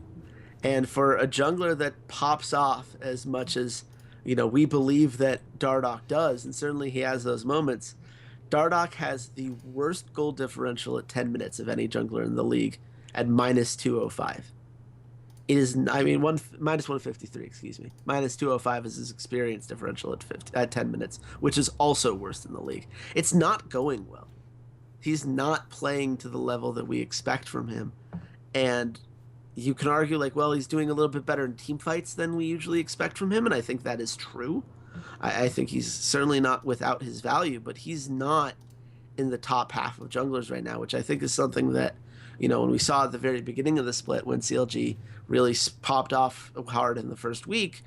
And for a jungler that pops off as much as, we believe that Dardoch does, and certainly he has those moments, Dardoch has the worst goal differential at 10 minutes of any jungler in the league at minus 205. It is, minus 153, excuse me. Minus 205 is his experience differential at 10 minutes, which is also worse than the league. It's not going well. He's not playing to the level that we expect from him. And you can argue, like, well, he's doing a little bit better in team fights than we usually expect from him, and I think that is true. I think he's certainly not without his value, but he's not in the top half of junglers right now, which I think is something that, when we saw at the very beginning of the split, when CLG really popped off hard in the first week,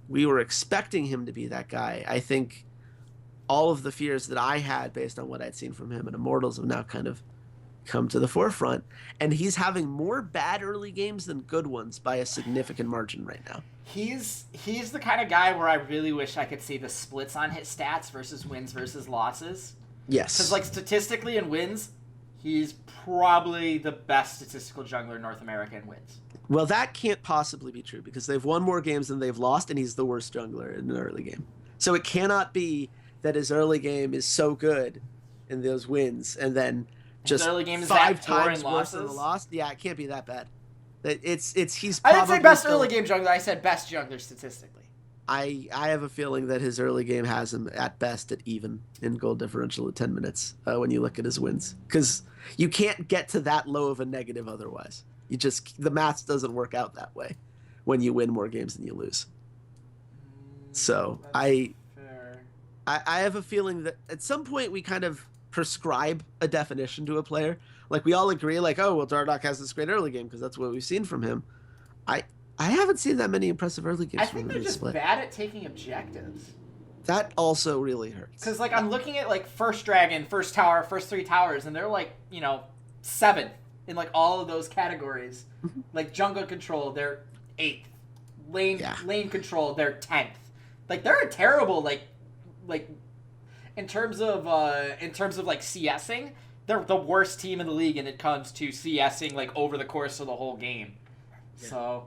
we were expecting him to be that guy. I think all of the fears that I had based on what I'd seen from him in Immortals have now kind of come to the forefront, and he's having more bad early games than good ones by a significant margin right now. He's the kind of guy where I really wish I could see the splits on his stats versus wins versus losses. Yes. Because, like, statistically in wins, he's probably the best statistical jungler in North America in wins. Well, that can't possibly be true because they've won more games than they've lost, and he's the worst jungler in an early game. So it cannot be that his early game is so good in those wins, and then just early game is 5 that poor times in worse than the losses? lost. Yeah, it can't be that bad. He's I probably didn't say best still, early game jungler. I said best jungler statistically. I have a feeling that his early game has him at best at even in goal differential at 10 minutes when you look at his wins, because you can't get to that low of a negative otherwise. The maths doesn't work out that way when you win more games than you lose. So I have a feeling that at some point we kind of prescribe a definition to a player. Like, we all agree, like, oh, well, Dardoch has this great early game because that's what we've seen from him. I haven't seen that many impressive early games from him. I think they're just bad at taking objectives. That also really hurts. Because, like, I'm looking at, like, first dragon, first tower, first 3 towers, and they're, like, 7th in, like, all of those categories. Like, jungle control, they're 8th. Lane control, they're 10th. Like, they're a terrible, like in terms of like CSing, they're the worst team in the league when it comes to CSing, like, over the course of the whole game. Yeah. So,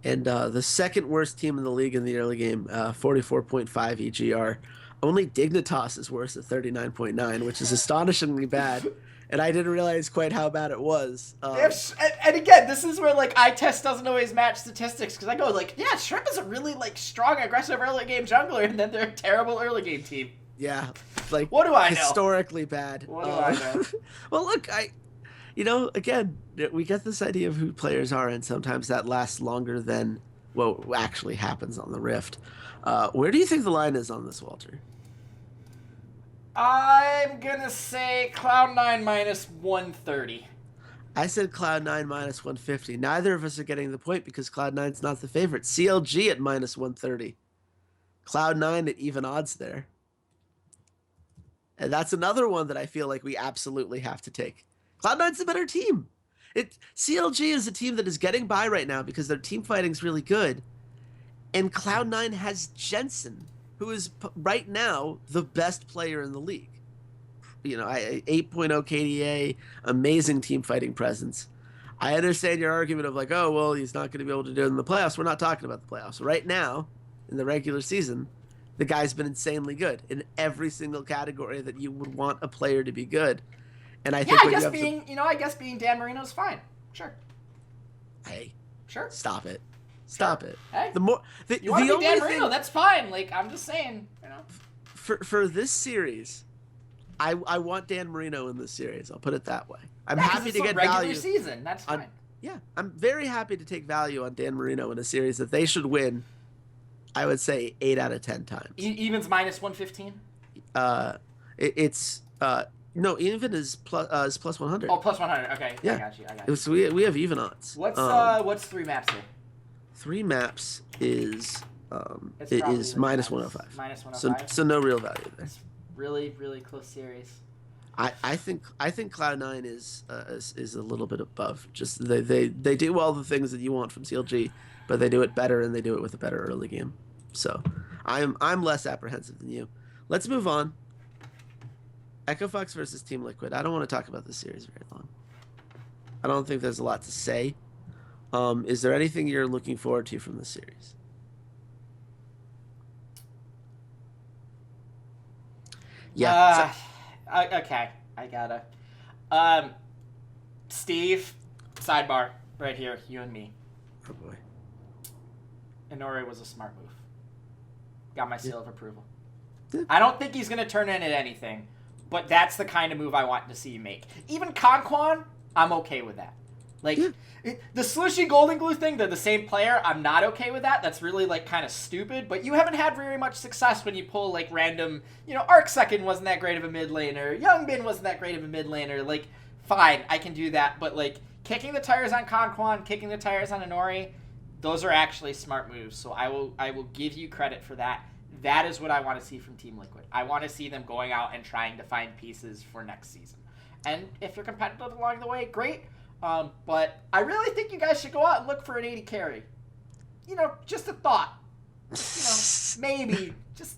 and the second worst team in the league in the early game, 44.5 EGR. Only Dignitas is worse at 39.9, which is astonishingly bad. And I didn't realize quite how bad it was. And again, this is where, like, eye test doesn't always match statistics, because I go, like, yeah, Shrimp is a really, like, strong, aggressive early game jungler, and then they're a terrible early game team. Yeah, like, what do I know? Historically bad. What do I know? Well, look, Again, we get this idea of who players are, and sometimes that lasts longer than what actually happens on the Rift. Where do you think the line is on this, Walter? I'm gonna say Cloud9 minus 130. I said Cloud9 minus 150. Neither of us are getting the point because Cloud9's not the favorite. CLG at minus 130. Cloud9 at even odds there. And that's another one that I feel like we absolutely have to take. Cloud9's the better team. CLG is a team that is getting by right now because their team fighting's really good. And Cloud9 has Jensen, who is right now the best player in the league. 8.0 KDA, amazing team fighting presence. I understand your argument of like, oh, well, he's not going to be able to do it in the playoffs. We're not talking about the playoffs. Right now, in the regular season, the guy's been insanely good in every single category that you would want a player to be good. And I think I guess being Dan Marino's fine. Sure. Hey. Sure. Stop it. Stop it. Hey. You want to be Dan Marino? That's fine. Like, I'm just saying. For this series, I want Dan Marino in this series. I'll put it that way. I'm happy to get regular value. Season. That's fine. I'm very happy to take value on Dan Marino in a series that they should win. I would say 8 out of 10 times. Even's minus 115. No, even is plus 100. Oh, plus 100. Okay. Yeah. I got you. So we have even odds. What's 3 maps here? 3 maps is minus 105. Minus 105. So no real value there. It's really, really close series. I think Cloud9 is a little bit above. Just they do all the things that you want from CLG, but they do it better and they do it with a better early game. So I'm less apprehensive than you. Let's move on. Echo Fox versus Team Liquid. I don't want to talk about this series very long. I don't think there's a lot to say. Is there anything you're looking forward to from this series? Yeah. Okay. I gotta. Steve, sidebar right here, you and me. Oh boy. Inori was a smart move. Got my seal of approval. Yeah. I don't think he's gonna turn into anything, but that's the kind of move I want to see you make. Even Conquan, I'm okay with that. Like, the Slushy Golden Glue thing, they're the same player. I'm not okay with that. That's really, like, kind of stupid. But you haven't had very much success when you pull, like, random... Arcsecond wasn't that great of a mid laner. Youngbin wasn't that great of a mid laner. Like, fine, I can do that. But, like, kicking the tires on Conquan, kicking the tires on Inori, those are actually smart moves. So I will give you credit for that. That is what I want to see from Team Liquid. I want to see them going out and trying to find pieces for next season. And if you're competitive along the way, great. But I really think you guys should go out and look for an 80 carry. Just a thought. Maybe. Just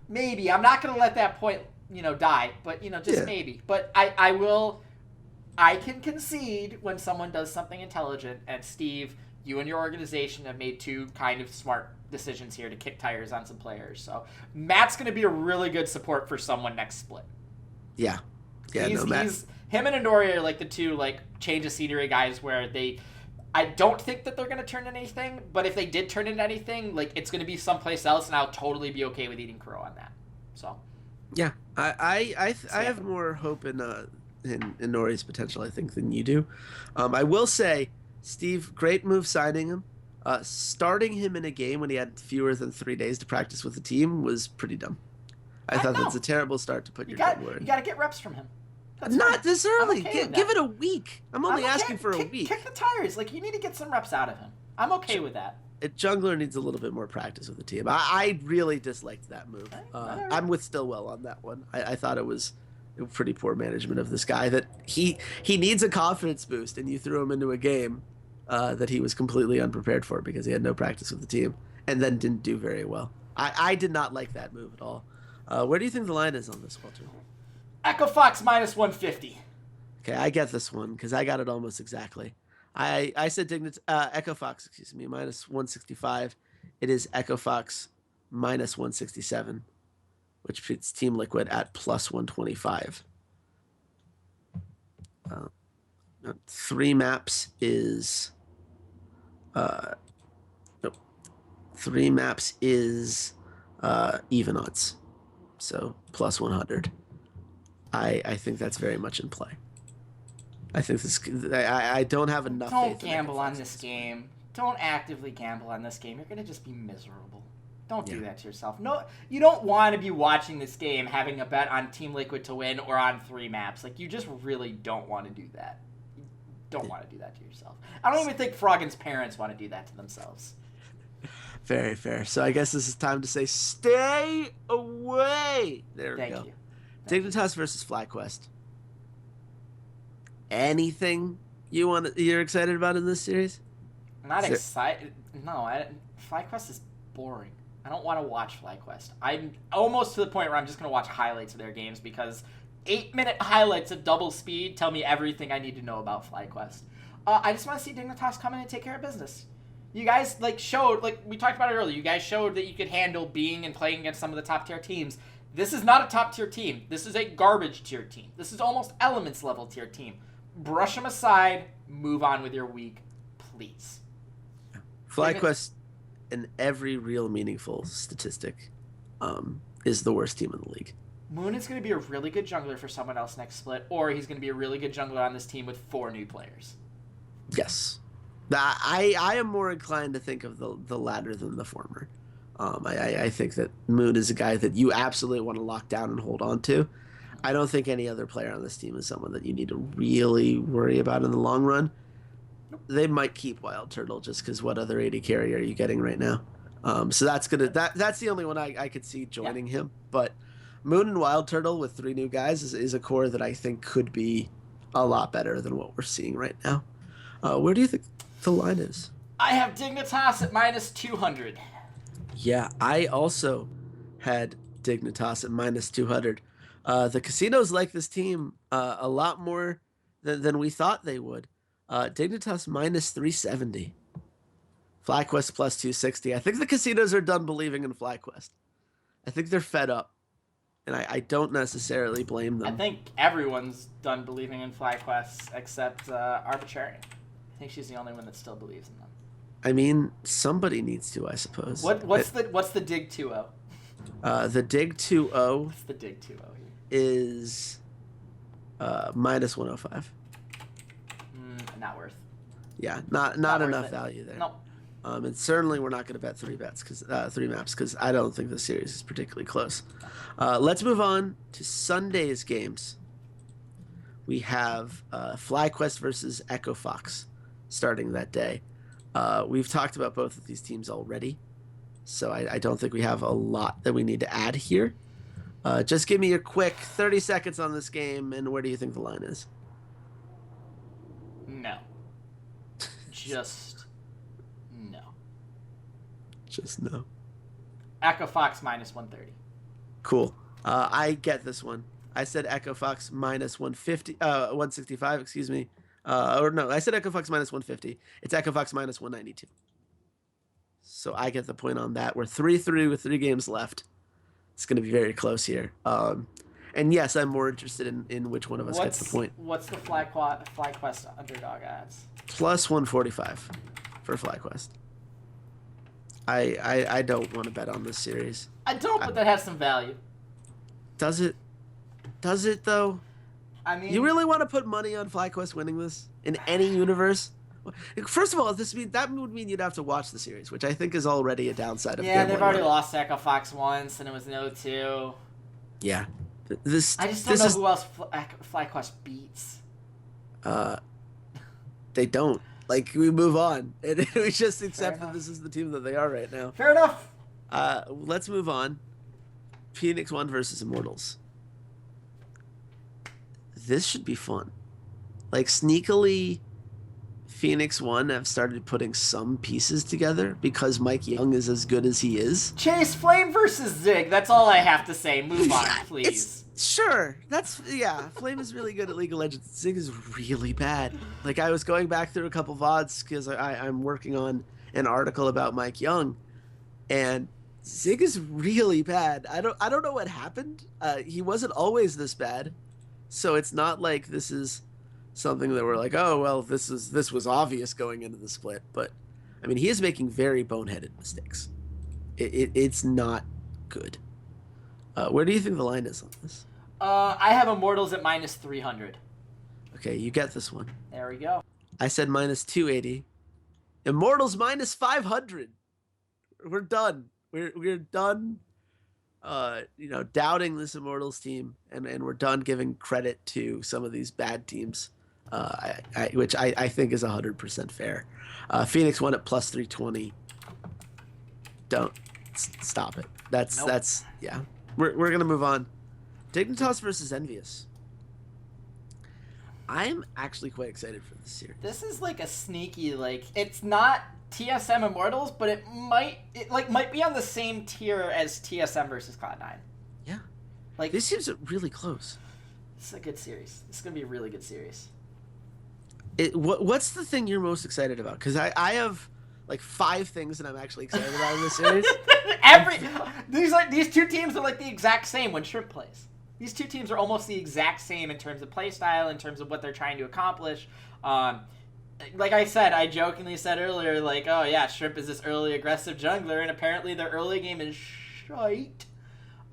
maybe. I'm not going to let that point, die. But, maybe. But I can concede when someone does something intelligent. And Steve, you and your organization have made 2 kind of smart decisions here to kick tires on some players. So Matt's going to be a really good support for someone next split. Yeah. Matt. Him and Inori are like the 2 like change of scenery guys where I don't think that they're going to turn into anything, but if they did turn into anything, like it's going to be someplace else, and I'll totally be okay with eating crow on that. So, yeah, I have more hope in Inori's potential, I think, than you do. I will say, Steve, great move signing him. Starting him in a game when he had fewer than 3 days to practice with the team was pretty dumb. I thought that's a terrible start to put your good word. You got to get reps from him. That's Not fine. this early. Okay Give it a week. I'm only asking for a week. Kick the tires. Like, you need to get some reps out of him. I'm okay with that. Jungler needs a little bit more practice with the team. I really disliked that move. I'm with Stillwell on that one. I thought it was pretty poor management of this guy, that he needs a confidence boost, and you threw him into a game that he was completely unprepared for because he had no practice with the team and then didn't do very well. I did not like that move at all. Where do you think the line is on this, Walter? Echo Fox minus 150. Okay, I get this one because I got it almost exactly. I said Echo Fox, minus 165. It is Echo Fox minus 167, which puts Team Liquid at plus 125. 3 maps is 3 maps is even odds, so plus 100. I think that's very much in play. I think this. I don't have enough. Don't gamble on this game. Don't actively gamble on this game. You're gonna just be miserable. Don't do that to yourself. No, you don't want to be watching this game having a bet on Team Liquid to win or on 3 maps. Like, you just really don't want to do that. You don't want to do that to yourself. I don't even think Froggen's parents want to do that to themselves. Very fair. So I guess this is time to say, stay away. There we go. Dignitas versus FlyQuest. Anything you're excited about in this series? I'm not excited. No, FlyQuest is boring. I don't want to watch FlyQuest. I'm almost to the point where I'm just going to watch highlights of their games because 8-minute highlights at double speed tell me everything I need to know about FlyQuest. I just want to see Dignitas come in and take care of business. You guys showed, we talked about it earlier, you guys showed that you could handle being and playing against some of the top tier teams. This is not a top tier team. This is a garbage tier team. This is almost Elements level tier team. Brush them aside, move on with your week, please. FlyQuest, in every real meaningful statistic, is the worst team in the league. Moon is going to be a really good jungler for someone else next split, or he's going to be a really good jungler on this team with 4 new players. Yes. I am more inclined to think of the latter than the former. I think that Moon is a guy that you absolutely want to lock down and hold on to. I don't think any other player on this team is someone that you need to really worry about in the long run. They might keep Wild Turtle just because what other AD carry are you getting right now? So that's the only one I could see joining him. But Moon and Wild Turtle with 3 new guys is a core that I think could be a lot better than what we're seeing right now. Where do you think the line is? I have Dignitas at -200. Yeah, I also had Dignitas at -200. The casinos like this team a lot more than we thought they would. Dignitas -370. FlyQuest +260. I think the casinos are done believing in FlyQuest. I think they're fed up. And I don't necessarily blame them. I think everyone's done believing in FlyQuest except Arbitrarian. I think she's the only one that still believes in them. I mean, somebody needs to, I suppose. What's the Dig 2-0? The Dig 2-0. What's the Dig 2-0 here? Is -105. Not worth. Yeah, not enough value there. Nope. And certainly we're not going to bet 3 maps because I don't think the series is particularly close. Let's move on to Sunday's games. We have FlyQuest versus Echo Fox starting that day. We've talked about both of these teams already, so I don't think we have a lot that we need to add here. Just give me your quick 30 seconds on this game, and where do you think the line is? No. Just no. Just no. Echo Fox -130. Cool. I get this one. I said Echo Fox -150, 165, excuse me. Or no, I said Echo Fox -150. It's Echo Fox -192. So I get the point on that. We're 3-3 with 3 games left. It's going to be very close here. And yes, I'm more interested in which one of us gets the point. What's the FlyQuest underdog odds? +145 for FlyQuest. I don't want to bet on this series. I don't, but that has some value. Does it? Does it though? I mean, you really want to put money on FlyQuest winning this in any universe? First of all, that would mean you'd have to watch the series, which I think is already a downside of they've already lost to Echo Fox once, and it was an 0-2. Yeah. I just don't know who else FlyQuest beats. They don't. We move on. And we just accept that this is the team that they are right now. Fair enough. Let's move on. Phoenix 1 versus Immortals. This should be fun. Sneakily, Phoenix 1 have started putting some pieces together because Mike Young is as good as he is. Chase, Flame versus Zig. That's all I have to say. Move on, please. Sure. Flame is really good at League of Legends. Zig is really bad. I was going back through a couple VODs because I'm working on an article about Mike Young, and Zig is really bad. I don't know what happened. He wasn't always this bad, so it's not like this is something that we're like, oh well, this was obvious going into the split. But I mean, he is making very boneheaded mistakes. It's not good. Where do you think the line is on this? I have Immortals at -300. Okay, you get this one. There we go. I said minus 280. Immortals minus 500. We're done. We're done. Doubting this Immortals team, and we're done giving credit to some of these bad teams, which I think is 100% fair. Phoenix won at plus 320. Don't stop it. That's yeah. We're gonna move on. Dignitas versus EnVyUs. I'm actually quite excited for this series. This is like a sneaky, like, it's not TSM Immortals, but it might be on the same tier as TSM versus Cloud9. Yeah. Like, this seems really close. It's a good series. It's gonna be a really good series. What's the thing you're most excited about? Because I have like 5 things that I'm actually excited about in this series. These two teams are like the exact same when Shrimp plays. These two teams are almost the exact same in terms of play style, in terms of what they're trying to accomplish. Like I said, I jokingly said earlier, like, oh yeah, Shrimp is this early aggressive jungler, and apparently their early game is shite.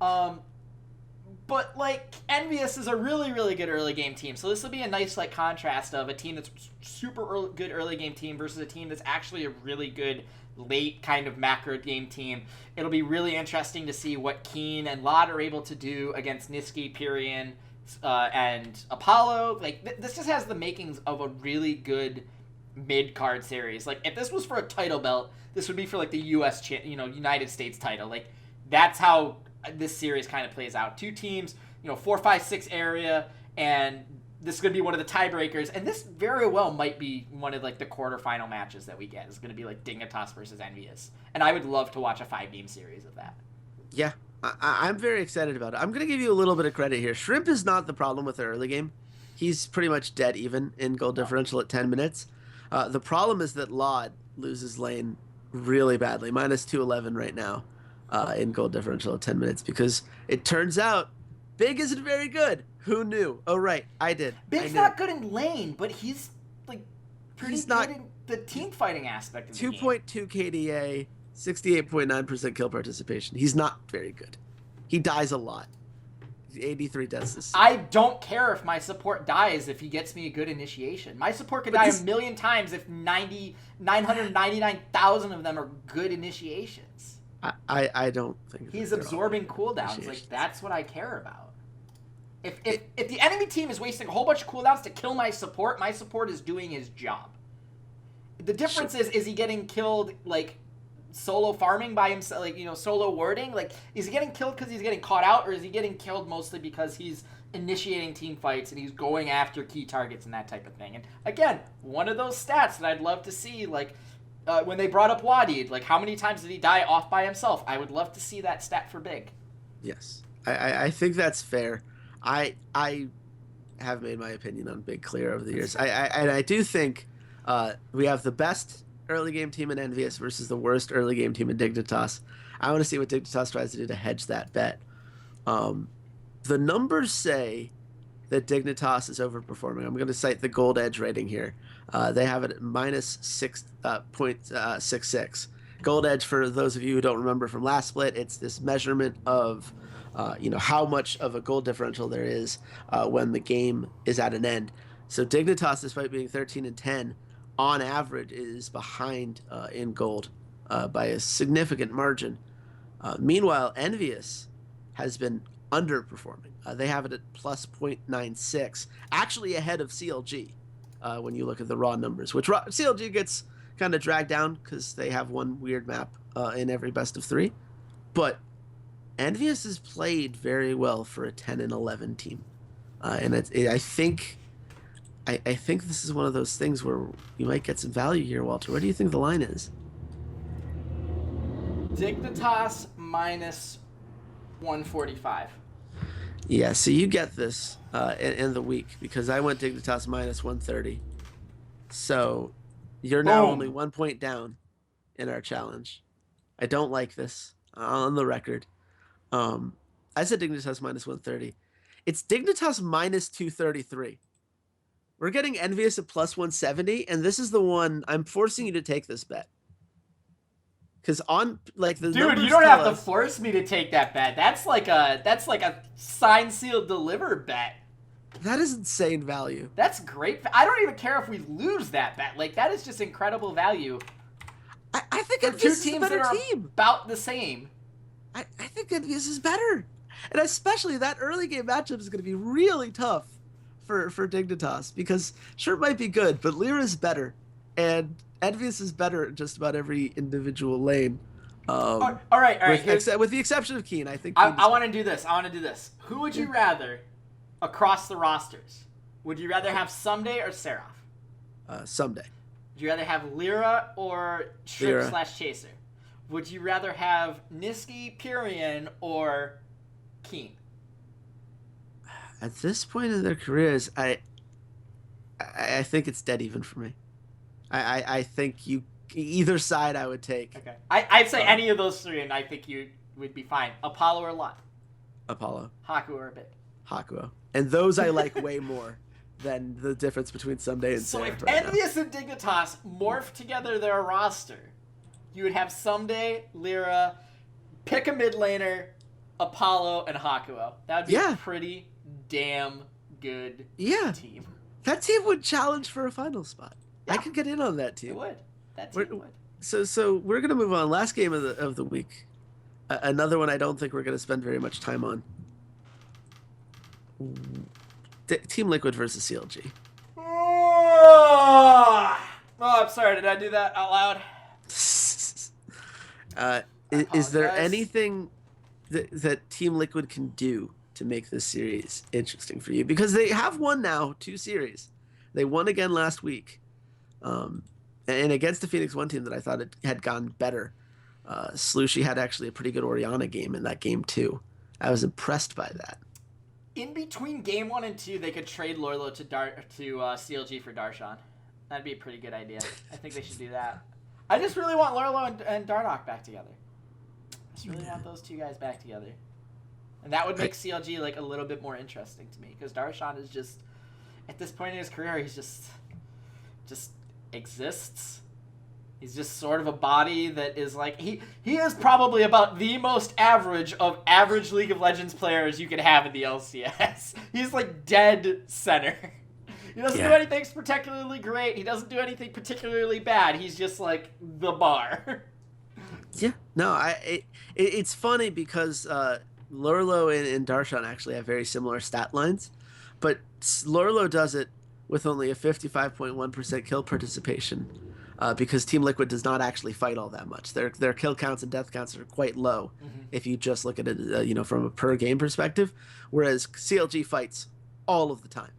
But like, EnVyUs is a really, really good early game team, so this will be a nice like contrast of a team that's super good early game team versus a team that's actually a really good late kind of macro game team. It'll be really interesting to see what Keen and Lot are able to do against Niski, Pyrian, and Apollo. Like, this just has the makings of a really good mid-card series. Like, if this was for a title belt, this would be for like the United States title. Like, that's how this series kind of plays out. Two teams, 4, 5, 6 area, and this is going to be one of the tiebreakers, and this very well might be one of like the quarterfinal matches that we get. It's going to be like Dignitas versus EnVyUs, and I would love to watch a 5-game series of that. Yeah, I'm very excited about it. I'm going to give you a little bit of credit here. Shrimp is not the problem with the early game. He's pretty much dead even in goal differential at 10 minutes. The problem is that Laud loses lane really badly, minus 211 right now in goal differential at 10 minutes, because it turns out Big isn't very good. Who knew? Oh, right. I did. Big's not good in lane, but he's like pretty He's good not, in the team fighting aspect of the game. 2.2 KDA, 68.9% kill participation. He's not very good. He dies a lot. 83 deaths this season. I don't care if my support dies if he gets me a good initiation. My support could die a million times if 999,000 of them are good initiations. I don't think he's absorbing cooldowns. Like, that's what I care about. If the enemy team is wasting a whole bunch of cooldowns to kill my support is doing his job. The difference is he getting killed like solo farming by himself, like, solo warding? Like, is he getting killed because he's getting caught out, or is he getting killed mostly because he's initiating team fights and he's going after key targets and that type of thing? And again, one of those stats that I'd love to see, like, when they brought up Wadid, like, how many times did he die off by himself? I would love to see that stat for Big. Yes, I think that's fair. I have made my opinion on Big clear over the years. I do think we have the best early game team in EnVyUs versus the worst early game team in Dignitas. I want to see what Dignitas tries to do to hedge that bet. The numbers say that Dignitas is overperforming. I'm going to cite the Gold Edge rating here. They have it at minus 6.66. Gold Edge, for those of you who don't remember from last split, it's this measurement of how much of a goal differential there is when the game is at an end. So Dignitas, despite being 13-10, on average is behind in gold by a significant margin. Meanwhile, EnVyUs has been underperforming. They have it at plus 0.96, actually ahead of CLG when you look at the raw numbers, which CLG gets kind of dragged down because they have one weird map in every best of 3. But EnVyUs has played very well for a 10-11 team, and I think this is one of those things where you might get some value here, Walter. What do you think the line is? Dignitas minus 145. Yeah, so you get this in the week because I went Dignitas minus 130. So you're now only 1 point down in our challenge. I don't like this on the record. I said Dignitas minus 130. It's Dignitas minus 233. We're getting EnVyUs at plus 170, and this is the one I'm forcing you to take this bet. Because on like the dude, you don't have to force me to take that bet. That's like a sign, seal, deliver bet. That is insane value. That's great. I don't even care if we lose that bet. Like, that is just incredible value. I think For two EnVyUs is a teams better that are team. about the same. I think EnVyUs is better. And especially that early game matchup is going to be really tough for Dignitas, because sure, it might be good, but Lyra is better. And EnVyUs is better in just about every individual lane. All right. With the exception of Keen, I think. I want to do this. Who would you rather across the rosters? Would you rather have Someday or Seraph? Someday. Would you rather have Lyra or Shrimp/Chaser? Would you rather have Niski, Pyrian, or Keen? At this point in their careers, I think it's dead even for me. I think either side I would take. Okay. I'd say any of those three, and I think you would be fine. Apollo or Lot? Apollo. Haku or a bit? Hakuo. And those I like way more than the difference between Someday and So Seraph if right now. EnVyUs and Dignitas morph together their roster, you would have Someday, Lyra, pick a mid laner, Apollo, and Hakuo. That would be a pretty damn good team. That team would challenge for a final spot. Yeah. I could get in on that team. It would. That team would. So we're going to move on. Last game of the week. Another one I don't think we're going to spend very much time on. Team Liquid versus CLG. Oh, I'm sorry. Did I do that out loud? Is there anything that Team Liquid can do to make this series interesting for you? Because they have won now 2 series. They won again last week. And against the Phoenix 1 team that I thought it had gone better. Slushy had actually a pretty good Orianna game in that game too. I was impressed by that. In between game 1 and 2, they could trade Lorlo to CLG for Darshan. That'd be a pretty good idea. I think they should do that. I just really want Lorlo and Dardoch back together. I just really want those two guys back together. And that would make CLG like a little bit more interesting to me, because Darshan is just, at this point in his career, he's just exists. He's just sort of a body that is like, he is probably about the most average of average League of Legends players you could have in the LCS. He's like dead center. He doesn't do anything particularly great. He doesn't do anything particularly bad. He's just like the bar. Yeah. No, it's funny because Lorlo and Darshan actually have very similar stat lines, but Lorlo does it with only a 55.1% kill participation. Because Team Liquid does not actually fight all that much. Their kill counts and death counts are quite low if you just look at it, from a per game perspective. Whereas CLG fights all of the time.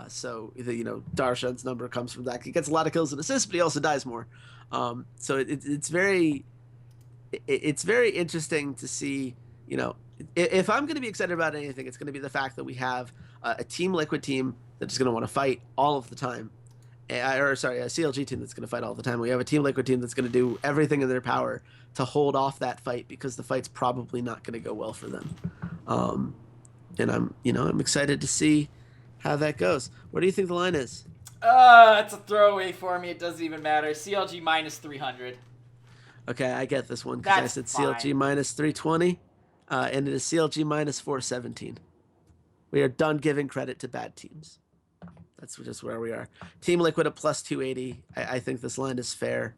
So Darshan's number comes from that. He gets a lot of kills and assists, but he also dies more. So it's very interesting to see. If I'm going to be excited about anything, it's going to be the fact that we have a Team Liquid team that is going to want to fight all of the time. A CLG team that's going to fight all the time. We have a Team Liquid team that's going to do everything in their power to hold off that fight, because the fight's probably not going to go well for them. And I'm excited to see how that goes. What do you think the line is? It's a throwaway for me. It doesn't even matter. CLG minus 300. Okay, I get this one because I said CLG minus 320, and it is CLG minus 417. We are done giving credit to bad teams. That's just where we are. Team Liquid at plus 280. I think this line is fair.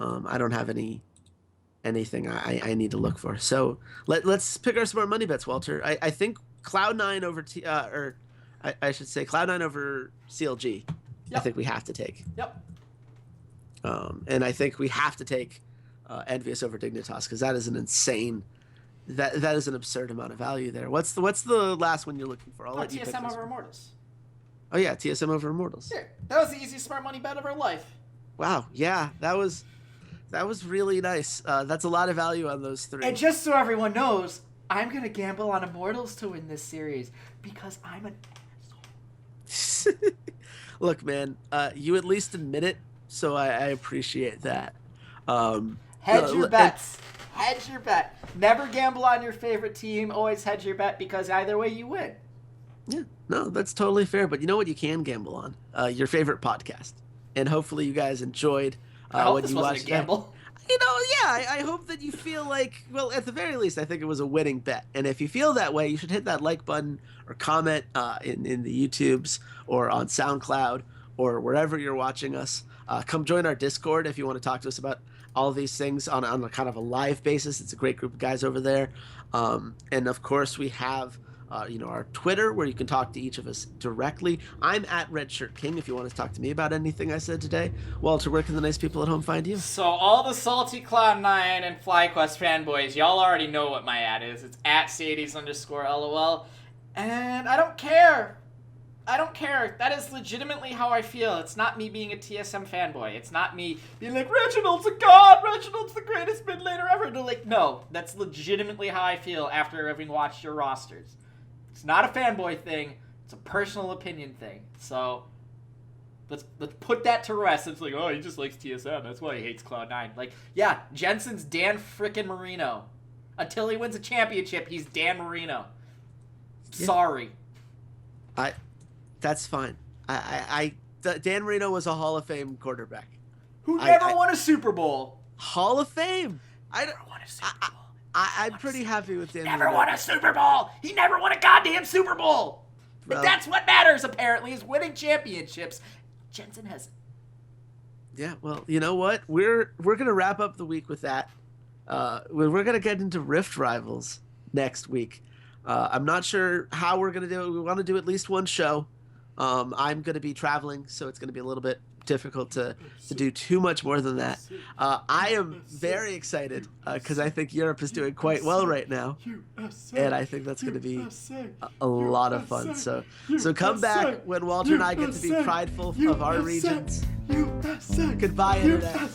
I don't have anything I need to look for. So let's pick our smart money bets, Walter. I think Cloud9 over I should say Cloud9 over CLG. Yep. I think we have to take. Yep. And I think we have to take EnVyUs over Dignitas, because that is an insane. That is an absurd amount of value there. What's the last one you're looking for? I'll let you pick TSM this over one. Immortals. Oh yeah, TSM over Immortals. Sure. That was the easiest smart money bet of our life. Wow, yeah, that was really nice. That's a lot of value on those 3. And just so everyone knows, I'm gonna gamble on Immortals to win this series because I'm an asshole. Look, man, you at least admit it, so I appreciate that. Hedge your bets. Hedge your bet. Never gamble on your favorite team. Always hedge your bet, because either way you win. Yeah, no, that's totally fair. But you know what you can gamble on? Your favorite podcast. And hopefully you guys enjoyed I hope when this you wasn't watched a gamble. I hope that you feel like, well, at the very least, I think it was a winning bet. And if you feel that way, you should hit that like button or comment in the YouTubes or on SoundCloud or wherever you're watching us. Come join our Discord if you want to talk to us about all of these things on a kind of a live basis. It's a great group of guys over there. And of course, we have our Twitter, where you can talk to each of us directly. I'm at RedShirtKing if you want to talk to me about anything I said today. Walter, where can the nice people at home find you? So all the salty Cloud9 and FlyQuest fanboys, y'all already know what my ad is. It's at Ceades_LOL. And I don't care. That is legitimately how I feel. It's not me being a TSM fanboy. It's not me being like, Reginald's a god. Reginald's the greatest mid laner ever. They're like, no, that's legitimately how I feel after having watched your rosters. It's not a fanboy thing. It's a personal opinion thing. So let's put that to rest. It's like, oh, he just likes TSM. That's why he hates Cloud9. Like, yeah, Jensen's Dan frickin' Marino. Until he wins a championship, he's Dan Marino. Sorry. That's fine. Dan Marino was a Hall of Fame quarterback. Who never won a Super Bowl. Hall of Fame. I never won a Super Bowl. I'm pretty happy with Dan Never Marino. won a Super Bowl. He never won a goddamn Super Bowl. Well, and that's what matters, apparently, is winning championships. Jensen has. Yeah, well, you know what? We're gonna wrap up the week with that. We're gonna get into Rift Rivals next week. I'm not sure how we're gonna do it. We want to do at least one show. I'm gonna be traveling, so it's gonna be a little bit difficult to do too much more than that. I am very excited because I think Europe is doing quite well right now, and I think that's going to be a lot of fun. So come back when Walter and I get to be prideful of our regions. Goodbye, Internet.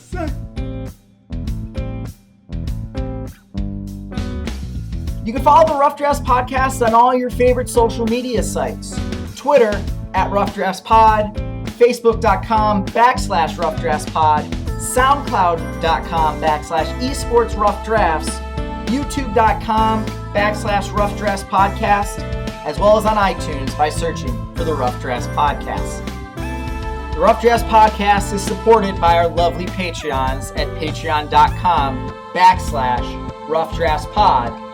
You can follow the Rough Drafts Podcast on all your favorite social media sites. Twitter @RoughDraftsPod, Facebook.com/RoughDraftsPod, SoundCloud.com/esportsroughdrafts, YouTube.com/RoughDraftspodcast, as well as on iTunes by searching for the Rough Drafts Podcast. The Rough Drafts Podcast is supported by our lovely Patreons at patreon.com/RoughDraftsPod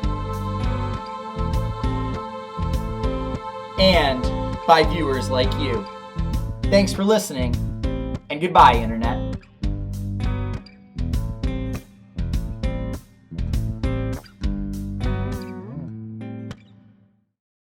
and by viewers like you. Thanks for listening, and goodbye, Internet.